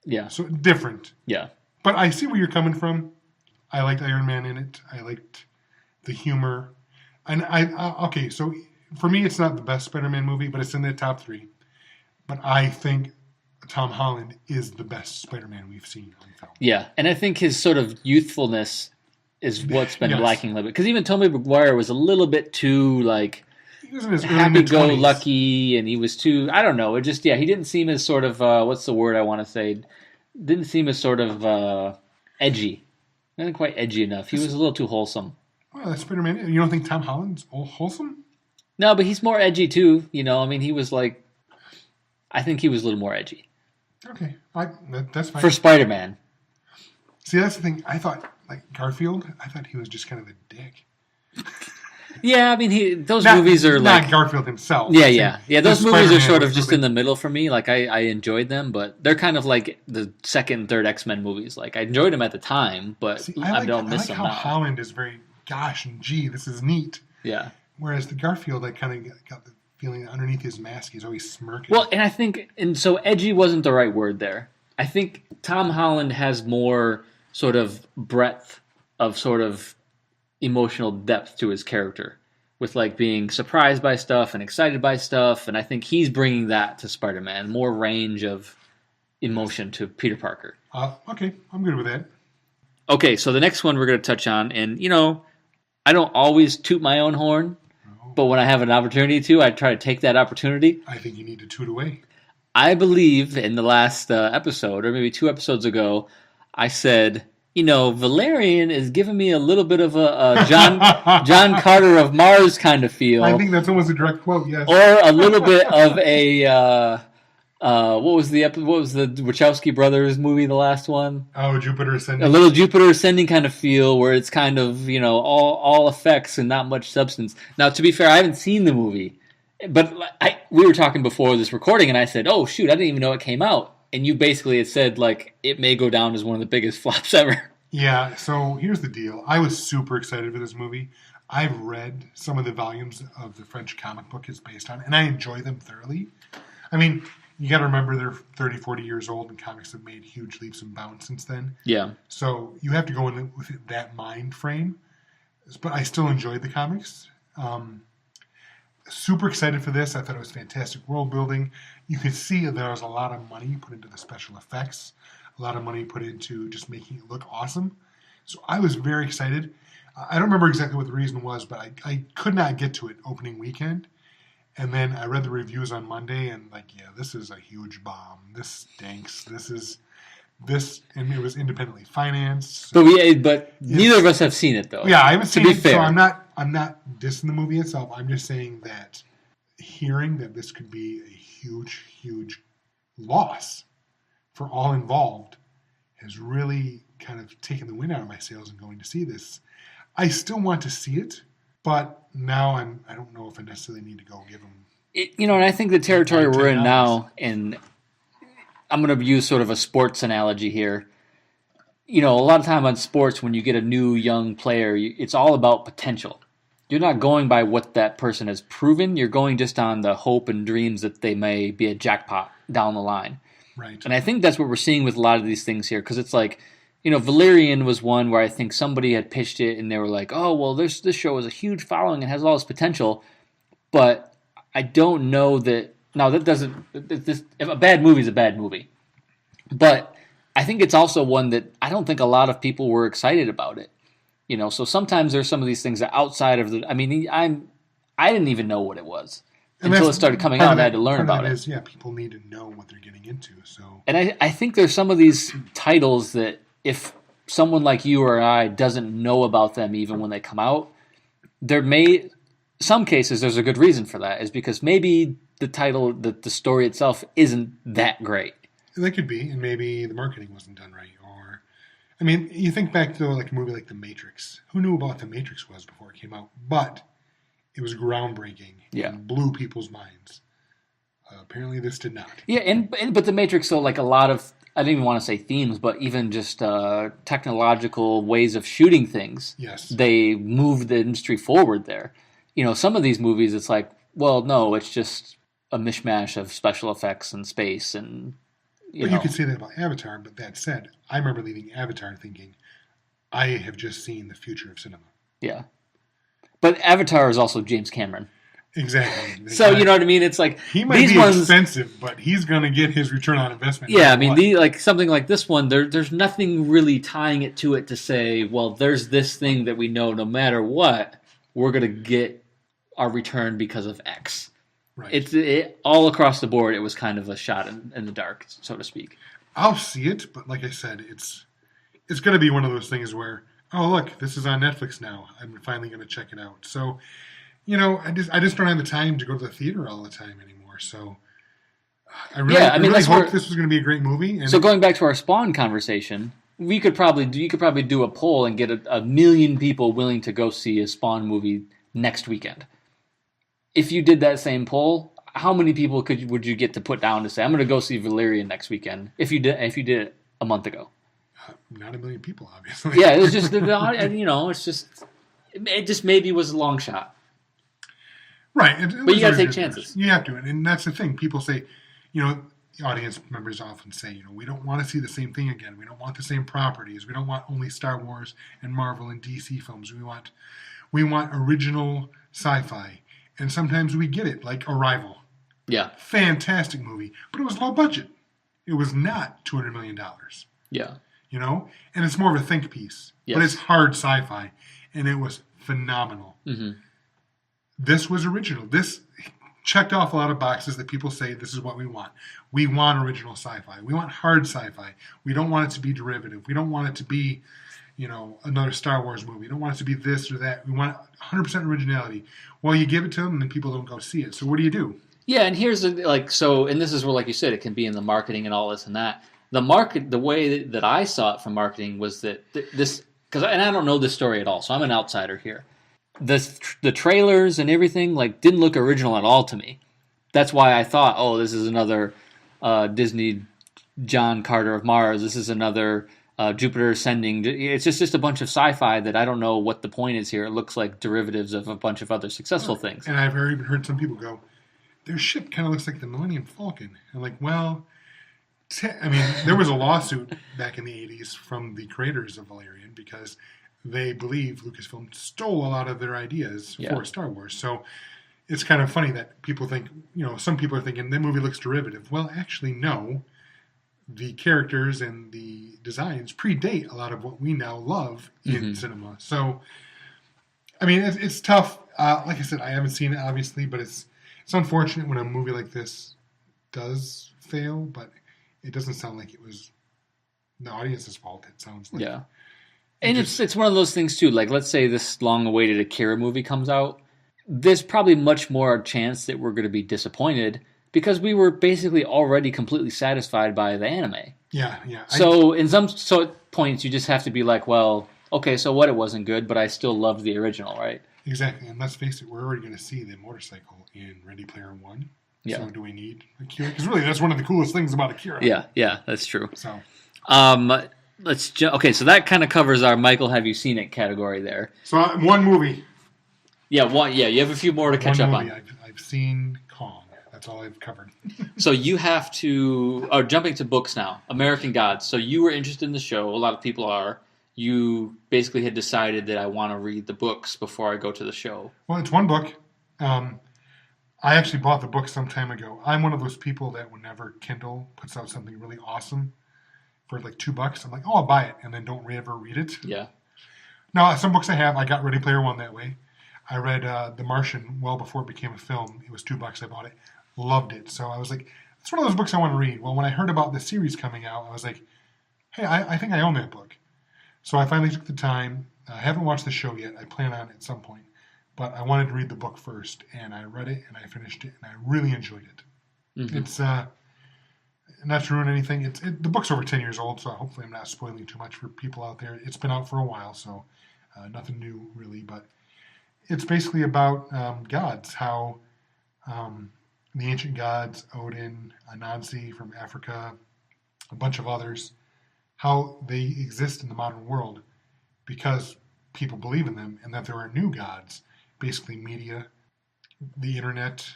A: Yeah. So different.
B: Yeah.
A: But I see where you're coming from. I liked Iron Man in it. I liked the humor. And okay, so for me, it's not the best Spider-Man movie, but it's in the top 3. But I think Tom Holland is the best Spider-Man we've seen on film.
B: Yeah, and I think his sort of youthfulness is what's been lacking a little bit. Because even Tobey Maguire was a little bit too, like,
A: he was in his
B: happy-go-lucky, and he was too, I don't know, it just, he didn't seem as sort of, what's the word I want to say? Didn't seem as sort of edgy. Not quite edgy enough. He was a little too wholesome.
A: Well, that's Spider-Man. You don't think Tom Holland's wholesome?
B: No, but he's more edgy, too. I mean, he was like, I think he was a little more edgy.
A: Okay, that's fine.
B: For Spider-Man.
A: See, that's the thing. I thought, like Garfield, I thought he was just kind of a dick.
B: Yeah, I mean, those movies are like...
A: Not Garfield himself.
B: Yeah. Those movies are sort of just in the middle for me. Like, I enjoyed them, but they're kind of like the second and third X-Men movies. Like, I enjoyed them at the time, but I don't miss them now.
A: I like how Holland is very, gosh and gee, this is neat.
B: Yeah.
A: Whereas the Garfield, I kind of got the feeling that underneath his mask, he's always smirking.
B: Well, and I think, so edgy wasn't the right word there. I think Tom Holland has more sort of breadth of sort of emotional depth to his character, with like being surprised by stuff and excited by stuff, and I think he's bringing that to Spider-Man, more range of emotion to Peter Parker.
A: Okay, I'm good with that.
B: Okay, so the next one we're going to touch on, and I don't always toot my own horn, but when I have an opportunity to, I try to take that opportunity.
A: I think you need to toot away.
B: I believe in the last episode, or maybe 2 episodes ago, I said, Valerian is giving me a little bit of a John Carter of Mars kind of feel.
A: I think that's almost a direct quote, yes.
B: Or a little bit of a what was the Wachowski brothers movie, the last one?
A: Oh, Jupiter Ascending.
B: A little Jupiter Ascending kind of feel, where it's kind of all effects and not much substance. Now, to be fair, I haven't seen the movie, but we were talking before this recording, and I said, "Oh shoot, I didn't even know it came out." And you basically had said, like, it may go down as one of the biggest flops ever.
A: Yeah, so here's the deal. I was super excited for this movie. I've read some of the volumes of the French comic book it's based on, and I enjoy them thoroughly. I mean, you got to remember they're 30, 40 years old, and comics have made huge leaps and bounds since then.
B: Yeah.
A: So you have to go in with that mind frame. But I still enjoyed the comics. Super excited for this. I thought it was fantastic world building. You could see there was a lot of money put into the special effects, a lot of money put into just making it look awesome. So I was very excited. I don't remember exactly what the reason was, but I could not get to it opening weekend. And then I read the reviews on Monday, and this is a huge bomb. This stinks. And it was independently financed. So
B: but neither of us have seen it, though.
A: Yeah, I haven't seen it.
B: Fair.
A: So I'm not dissing the movie itself. I'm just saying that hearing that this could be a huge, huge loss for all involved has really kind of taken the wind out of my sails in going to see this. I still want to see it, but now I don't know if I necessarily need to go give them.
B: And I think the territory we're in now, and I'm going to use sort of a sports analogy here. A lot of time on sports, when you get a new young player, it's all about potential. You're not going by what that person has proven. You're going just on the hope and dreams that they may be a jackpot down the line.
A: Right.
B: And I think that's what we're seeing with a lot of these things here, because it's like, Valerian was one where I think somebody had pitched it, and they were like, oh, well, this show has a huge following and has all this potential, but I don't know that. Now, that doesn't. If a bad movie is a bad movie, but I think it's also one that I don't think a lot of people were excited about it. So sometimes there's some of these things that outside of the. I mean, I didn't even know what it was until it started coming out, and I had to learn about it.
A: Yeah, people need to know what they're getting into. So,
B: and I think there's some of these titles that if someone like you or I doesn't know about them even when they come out, some cases there's a good reason for that, is because maybe the title, the story itself isn't that great.
A: That could be, and maybe the marketing wasn't done right, or I mean, you think back to like a movie like The Matrix. Who knew about The Matrix was before it came out? But it was groundbreaking. And blew people's minds. Apparently this did not.
B: Yeah, but The Matrix, though, like a lot of, I didn't even want to say themes, but even just technological ways of shooting things.
A: Yes.
B: They moved the industry forward there. You know, some of these movies, it's like, well, no, it's just a mishmash of special effects and space and, you know.
A: You could say that about Avatar, but that said, I remember leaving Avatar thinking, I have just seen the future of cinema.
B: Yeah. But Avatar is also James Cameron.
A: Exactly.
B: So, you know what I mean? It's like,
A: he might be expensive, but he's going to get his return on investment.
B: Yeah, I mean, like something like this one, there's nothing really tying it to it to say, well, there's this thing that we know no matter what, we're going to get our return because of X.
A: Right.
B: It all across the board, it was kind of a shot in the dark, so to speak.
A: I'll see it, but like I said, it's going to be one of those things where, oh, look, this is on Netflix now. I'm finally going to check it out. So, you know, I just don't have the time to go to the theater all the time anymore. So I really hope this was going to be a great movie. And
B: so going back to our Spawn conversation, you could probably do a poll and get a million people willing to go see a Spawn movie next weekend. If you did that same poll, how many people would you get to put down to say, I'm going to go see Valerian next weekend? If you did it a month ago,
A: not a million people, obviously.
B: Yeah, it was just you know, it just maybe was a long shot.
A: Right,
B: but you got to take chances.
A: You have to, and that's the thing. People say, you know, the audience members often say, you know, we don't want to see the same thing again. We don't want the same properties. We don't want only Star Wars and Marvel and DC films. We want original sci-fi. And sometimes we get it, like Arrival.
B: Yeah.
A: Fantastic movie. But it was low budget. It was not $200 million.
B: Yeah.
A: You know? And it's more of a think piece. Yes. But it's hard sci-fi. And it was phenomenal.
B: Mm-hmm.
A: This was original. This checked off a lot of boxes that people say this is what we want. We want original sci-fi. We want hard sci-fi. We don't want it to be derivative. We don't want it to be, you know, another Star Wars movie. We don't want it to be this or that. We want 100% originality. Well, you give it to them, and then people don't go see it. So what do?
B: Yeah, and here's and this is where, like you said, it can be in the marketing and all this and that. The way that I saw it from marketing was that and I don't know this story at all, so I'm an outsider here. The trailers and everything didn't look original at all to me. That's why I thought, oh, this is another Disney John Carter of Mars. This is another Jupiter Ascending. It's just a bunch of sci-fi that I don't know what the point is here. It looks like derivatives of a bunch of other successful things.
A: And I've even heard some people go, their ship kind of looks like the Millennium Falcon. I'm like, well, there was a lawsuit back in the 80s from the creators of Valerian because they believe Lucasfilm stole a lot of their ideas for Star Wars. So it's kind of funny that people think, you know, some people are thinking that movie looks derivative. Well, actually, no. The characters and the designs predate a lot of what we now love in cinema. So, I mean, it's tough. Like I said, I haven't seen it, obviously, but it's unfortunate when a movie like this does fail, but it doesn't sound like it was the audience's fault. It sounds like...
B: Yeah. And it's one of those things, too. Like, let's say this long-awaited Akira movie comes out. There's probably much more chance that we're going to be disappointed because we were basically already completely satisfied by the anime.
A: Yeah.
B: So in some points, you just have to be like, well, okay, so what? It wasn't good, but I still loved the original, right?
A: Exactly. And let's face it, we're already going to see the motorcycle in Ready Player One. Yeah. So do we need Akira? Because really, that's one of the coolest things about Akira.
B: Yeah, that's true.
A: So,
B: okay, so that kind of covers our Michael, have you seen it category there.
A: So one movie.
B: Yeah, you have a few more to catch up on.
A: I've seen Kong. That's all I've covered.
B: So you have to... jumping to books now. American Gods. So you were interested in the show. A lot of people are. You basically had decided that I want to read the books before I go to the show.
A: Well, it's one book. I actually bought the book some time ago. I'm one of those people that whenever Kindle puts out something really awesome for like $2, I'm like, oh, I'll buy it, and then don't ever read it.
B: Yeah.
A: Now, some books I got Ready Player One that way. I read The Martian well before it became a film. It was $2. I bought it. Loved it. So I was like, it's one of those books I want to read. Well, when I heard about the series coming out, I was like, hey, I think I own that book. So I finally took the time. I haven't watched the show yet. I plan on it at some point. But I wanted to read the book first. And I read it, and I finished it, and I really enjoyed it. Mm-hmm. It's, not to ruin anything, the book's over 10 years old, so hopefully I'm not spoiling too much for people out there. It's been out for a while, so nothing new really, but it's basically about gods, how the ancient gods, Odin, Anansi from Africa, a bunch of others, how they exist in the modern world because people believe in them, and that there are new gods, basically media, the internet,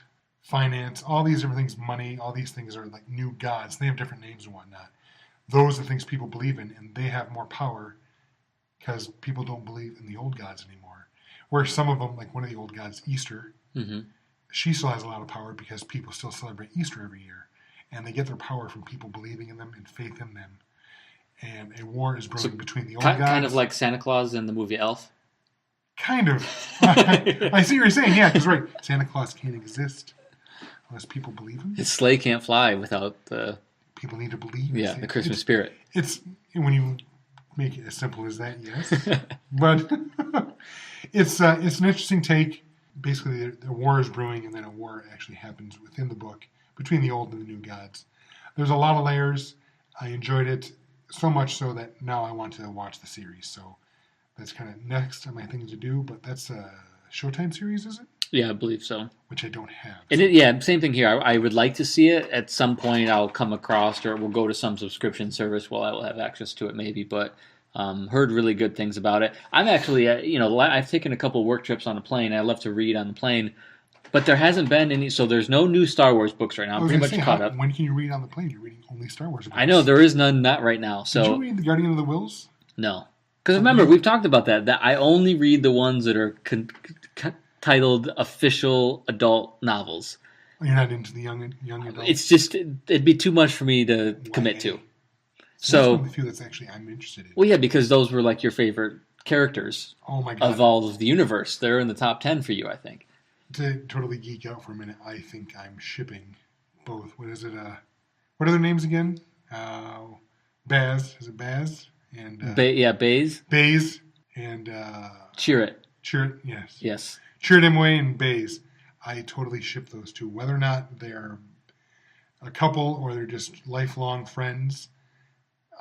A: finance, all these different things, money, all these things are like new gods. They have different names and whatnot. Those are the things people believe in, and they have more power because people don't believe in the old gods anymore. Where some of them, like one of the old gods, Easter, she still has a lot of power because people still celebrate Easter every year. And they get their power from people believing in them and faith in them. And a war is brewing between the old gods.
B: Kind of like Santa Claus in the movie Elf?
A: Kind of. I see what you're saying, yeah, because right, Santa Claus can't exist unless people believe him. His
B: sleigh can't fly without the...
A: People need to believe.
B: Yeah, the Christmas spirit.
A: It's, when you make it as simple as that, yes. But it's an interesting take. Basically, the war is brewing, and then a war actually happens within the book between the old and the new gods. There's a lot of layers. I enjoyed it so much so that now I want to watch the series. So that's kind of next on my thing to do. But that's a Showtime series, is it?
B: Yeah, I believe so.
A: Which I don't have.
B: So. And same thing here. I would like to see it. At some point, I'll come across, or we'll go to some subscription service where I will have access to it maybe. But heard really good things about it. I'm actually, I've taken a couple work trips on the plane. I love to read on the plane. But there hasn't been any, so there's no new Star Wars books right now. I'm pretty much caught up.
A: When can you read on the plane? You're reading only Star Wars books.
B: I know, there is none, not right now. So
A: did you read The Guardian of the Whills?
B: No. Because remember, we've talked about that I only read the ones that are titled official adult novels.
A: You're not into the young adult?
B: It's just, it'd be too much for me to commit to. So
A: that's one of the few that's actually I'm interested in.
B: Well, yeah, because those were like your favorite characters
A: of
B: all of the universe. They're in the top 10 for you, I think.
A: To totally geek out for a minute, I think I'm shipping both. What is it? What are their names again? Baz. Is it Baz? And
B: Baze.
A: Baze and
B: Chirrut.
A: Chirrut, yes.
B: Yes.
A: Chirrut Imwe and Baze. I totally ship those two. Whether or not they're a couple or they're just lifelong friends.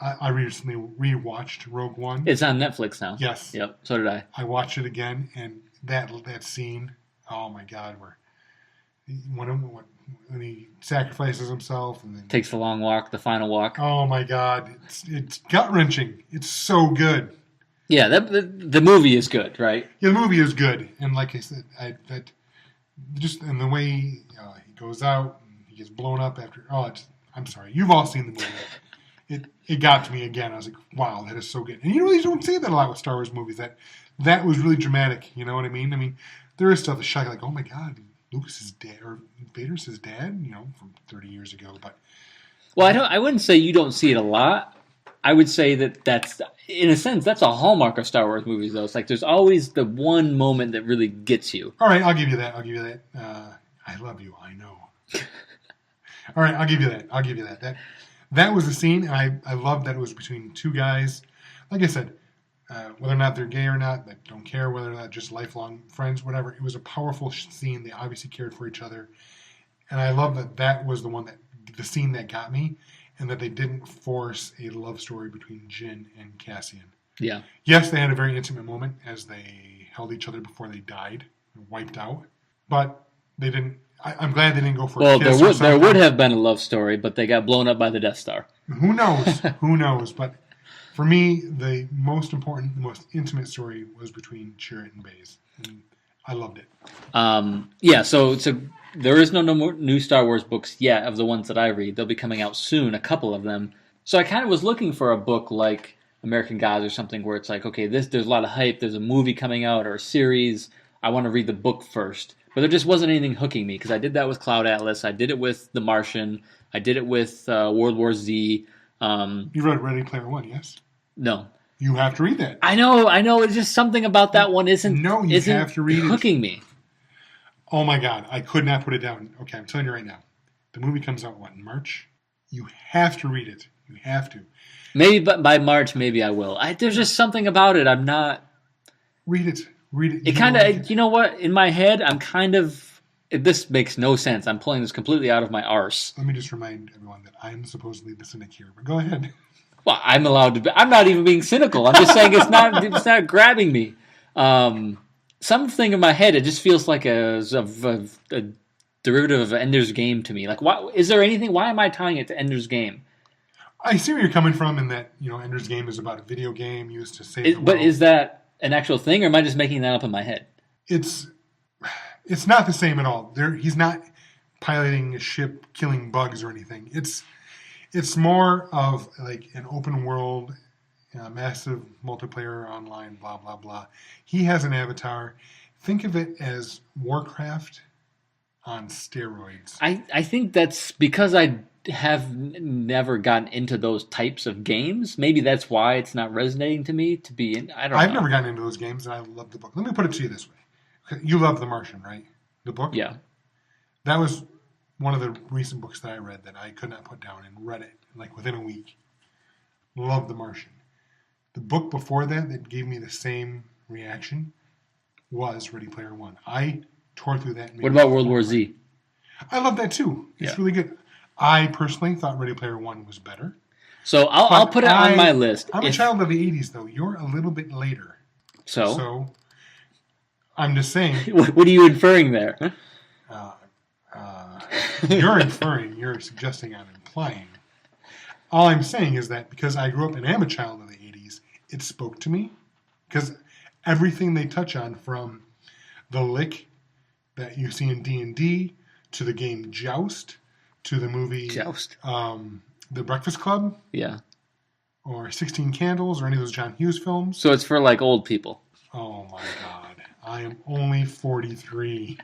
A: I recently rewatched Rogue One.
B: It's on Netflix now.
A: Yes.
B: Yep. So did I.
A: I watched it again, and that scene. Oh my God! When he sacrifices himself and then
B: takes the long walk, the final walk.
A: Oh my God! It's gut wrenching. It's so good.
B: Yeah, the movie is good, right?
A: Yeah, the movie is good, and like I said, and the way he goes out, and he gets blown up after. I'm sorry, you've all seen the movie. It got to me again. I was like, wow, that is so good. And you really don't see that a lot with Star Wars movies. That was really dramatic. You know what I mean? I mean, there is stuff that's shocking, like, oh my God, Lucas is dead, or Vader's his dad, from 30 years ago. But
B: I wouldn't say you don't see it a lot. I would say that's, in a sense, that's a hallmark of Star Wars movies, though. It's like there's always the one moment that really gets you.
A: All right, I'll give you that. I love you, I know. All right, I'll give you that. That was the scene, and I love that it was between two guys. Like I said, whether or not they're gay or not, I don't care whether or not just lifelong friends, whatever. It was a powerful scene. They obviously cared for each other. And I love that was the scene that got me, and that they didn't force a love story between Jin and Cassian.
B: Yeah.
A: Yes, they had a very intimate moment as they held each other before they died, wiped out. But they didn't. I'm glad they didn't go for a kiss.
B: There would have been a love story, but they got blown up by the Death Star.
A: Who knows? Who knows? But for me, the most important, the most intimate story was between Chirrut and Baze. And I loved it.
B: So there is no more new Star Wars books yet of the ones that I read. They'll be coming out soon, a couple of them. So I kind of was looking for a book like American Gods or something where it's like, okay, there's a lot of hype. There's a movie coming out or a series. I want to read the book first. But there just wasn't anything hooking me because I did that with Cloud Atlas. I did it with The Martian. I did it with World War Z.
A: You read Ready Player One, yes?
B: No.
A: You have to read that.
B: I know. It's just something about that one isn't
A: have to read
B: hooking me.
A: Oh my God, I could not put it down. Okay, I'm telling you right now. The movie comes out, in March? You have to read it. You have to.
B: Maybe by March, maybe I will. There's just something about it. I'm not...
A: Read it.
B: It kind of, you know what? In my head, I'm kind of This makes no sense. I'm pulling this completely out of my arse.
A: Let me just remind everyone that I'm supposedly the cynic here, but go ahead.
B: Well, I'm allowed to be. I'm not even being cynical. I'm just saying it's not grabbing me. Something in my head, it just feels like a derivative of Ender's Game to me. Like, why is there anything? Why am I tying it to Ender's Game?
A: I see where you're coming from in that, Ender's Game is about a video game used to save the world.
B: But is that an actual thing, or am I just making that up in my head?
A: It's not the same at all. He's not piloting a ship, killing bugs or anything. It's more of like an open world, massive multiplayer online, blah, blah, blah. He has an avatar. Think of it as Warcraft on steroids.
B: I think that's because I have never gotten into those types of games. Maybe that's why it's not resonating to me to be in. I don't know.
A: I've never gotten into those games, and I love the book. Let me put it to you this way. You love The Martian, right? The book?
B: Yeah.
A: That was one of the recent books that I read that I could not put down, and read it like within a week. Love The Martian. The book before that gave me the same reaction was Ready Player One. I tore through that.
B: What about World War Z?
A: I love that too. It's really good. I personally thought Ready Player One was better.
B: So I'll put it on my list.
A: I'm a child of the 80s, though. You're a little bit later. So I'm just saying.
B: What are you inferring there?
A: You're inferring. You're suggesting I'm implying. All I'm saying is that because I grew up and am a child of the 80s, it spoke to me. Because everything they touch on, from the lick that you see in D&D, to the game Joust, to the movie
B: Joust,
A: The Breakfast Club, or 16 Candles, or any of those John Hughes films.
B: So it's for like old people.
A: Oh my God. I am only 43.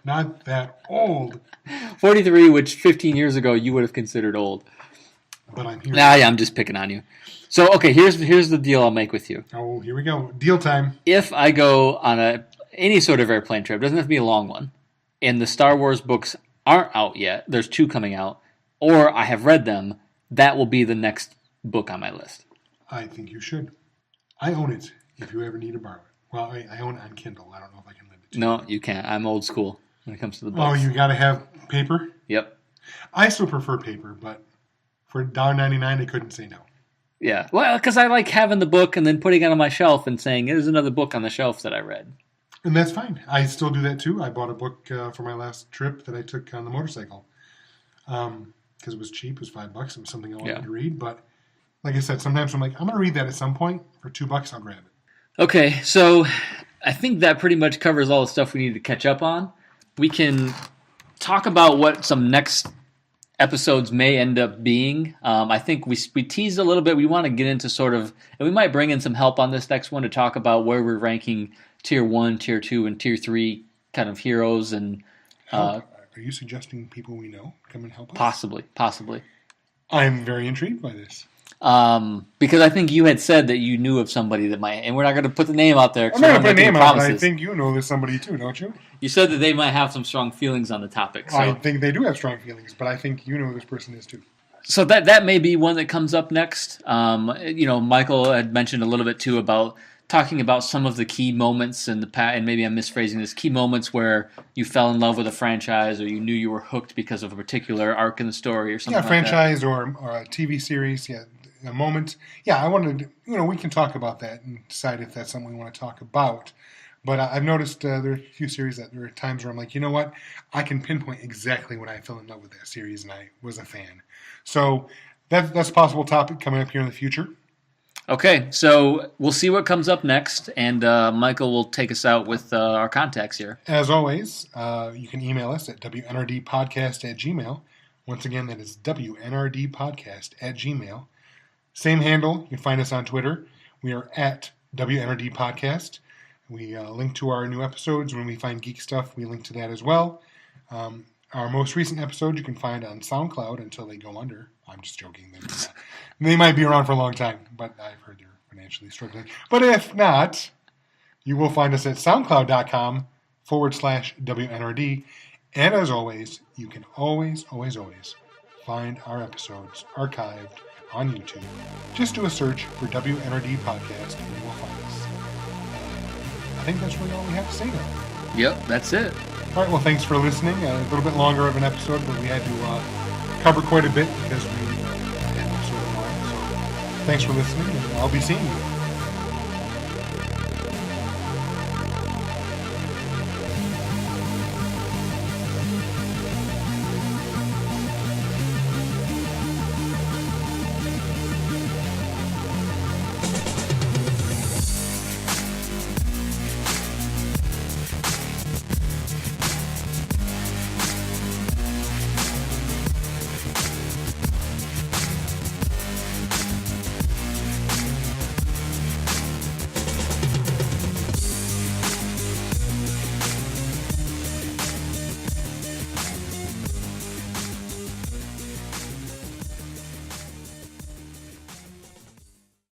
A: Not that old.
B: 43, which 15 years ago you would have considered old.
A: But I'm here.
B: Nah, yeah, I'm just picking on you. So, okay, here's the deal I'll make with you.
A: Oh, here we go. Deal time.
B: If I go on any sort of airplane trip, doesn't have to be a long one, and the Star Wars books aren't out yet, there's 2 coming out, or I have read them, that will be the next book on my list.
A: I think you should. I own it if you ever need to borrow it. Well, I own it on Kindle. I don't know if I can lend it to you.
B: No, you can't. I'm old school when it comes to the books.
A: Oh, you got to have paper?
B: Yep.
A: I still prefer paper, but for $1.99, I couldn't say no.
B: Yeah. Well, because I like having the book and then putting it on my shelf and saying, there's another book on the shelf that I read.
A: And that's fine. I still do that, too. I bought a book for my last trip that I took on the motorcycle. Because it was cheap. It was $5. It was something I wanted to read. But like I said, sometimes I'm like, I'm going to read that at some point. For $2, I'll grab it.
B: Okay, so I think that pretty much covers all the stuff we need to catch up on. We can talk about what some next episodes may end up being. I think we teased a little bit. We want to get into sort of, and we might bring in some help on this next one to talk about where we're ranking Tier 1, Tier 2, and Tier 3 kind of heroes. And
A: are you suggesting people we know come and help us?
B: Possibly.
A: I'm very intrigued by this.
B: Because I think you had said that you knew of somebody that might, and we're not going to put the name out there.
A: I'm not going to put a name out, but I think you know there's somebody too, don't you?
B: You said that they might have some strong feelings on the topic. So.
A: I think they do have strong feelings, but I think you know who this person is too.
B: So that may be one that comes up next. Michael had mentioned a little bit too about talking about some of the key moments in the past, and maybe I'm misphrasing this, key moments where you fell in love with a franchise or you knew you were hooked because of a particular arc in the story or something like that.
A: Yeah, franchise or a TV series, a moment. Yeah, I wanted to, we can talk about that and decide if that's something we want to talk about. But I've noticed there are a few series that there are times where I'm like, you know what? I can pinpoint exactly when I fell in love with that series and I was a fan. So that's a possible topic coming up here in the future. Okay, so we'll see what comes up next, and Michael will take us out with our contacts here. As always, you can email us at WNRDpodcast@gmail.com. Once again, that is WNRDpodcast@gmail.com. Same handle. You can find us on Twitter. We are at WNRD Podcast. We link to our new episodes. When we find geek stuff, we link to that as well. Our most recent episode you can find on SoundCloud until they go under. I'm just joking. They might be around for a long time, but I've heard they're financially struggling. But if not, you will find us at soundcloud.com/WNRD. And as always, you can always find our episodes archived on YouTube. Just do a search for WNRD Podcast and you will find us. I think that's really all we have to say now.
B: Yep, that's it.
A: All right, well, thanks for listening. A little bit longer of an episode, but we had to cover quite a bit because we had an episode long. So thanks for listening, and I'll be seeing you.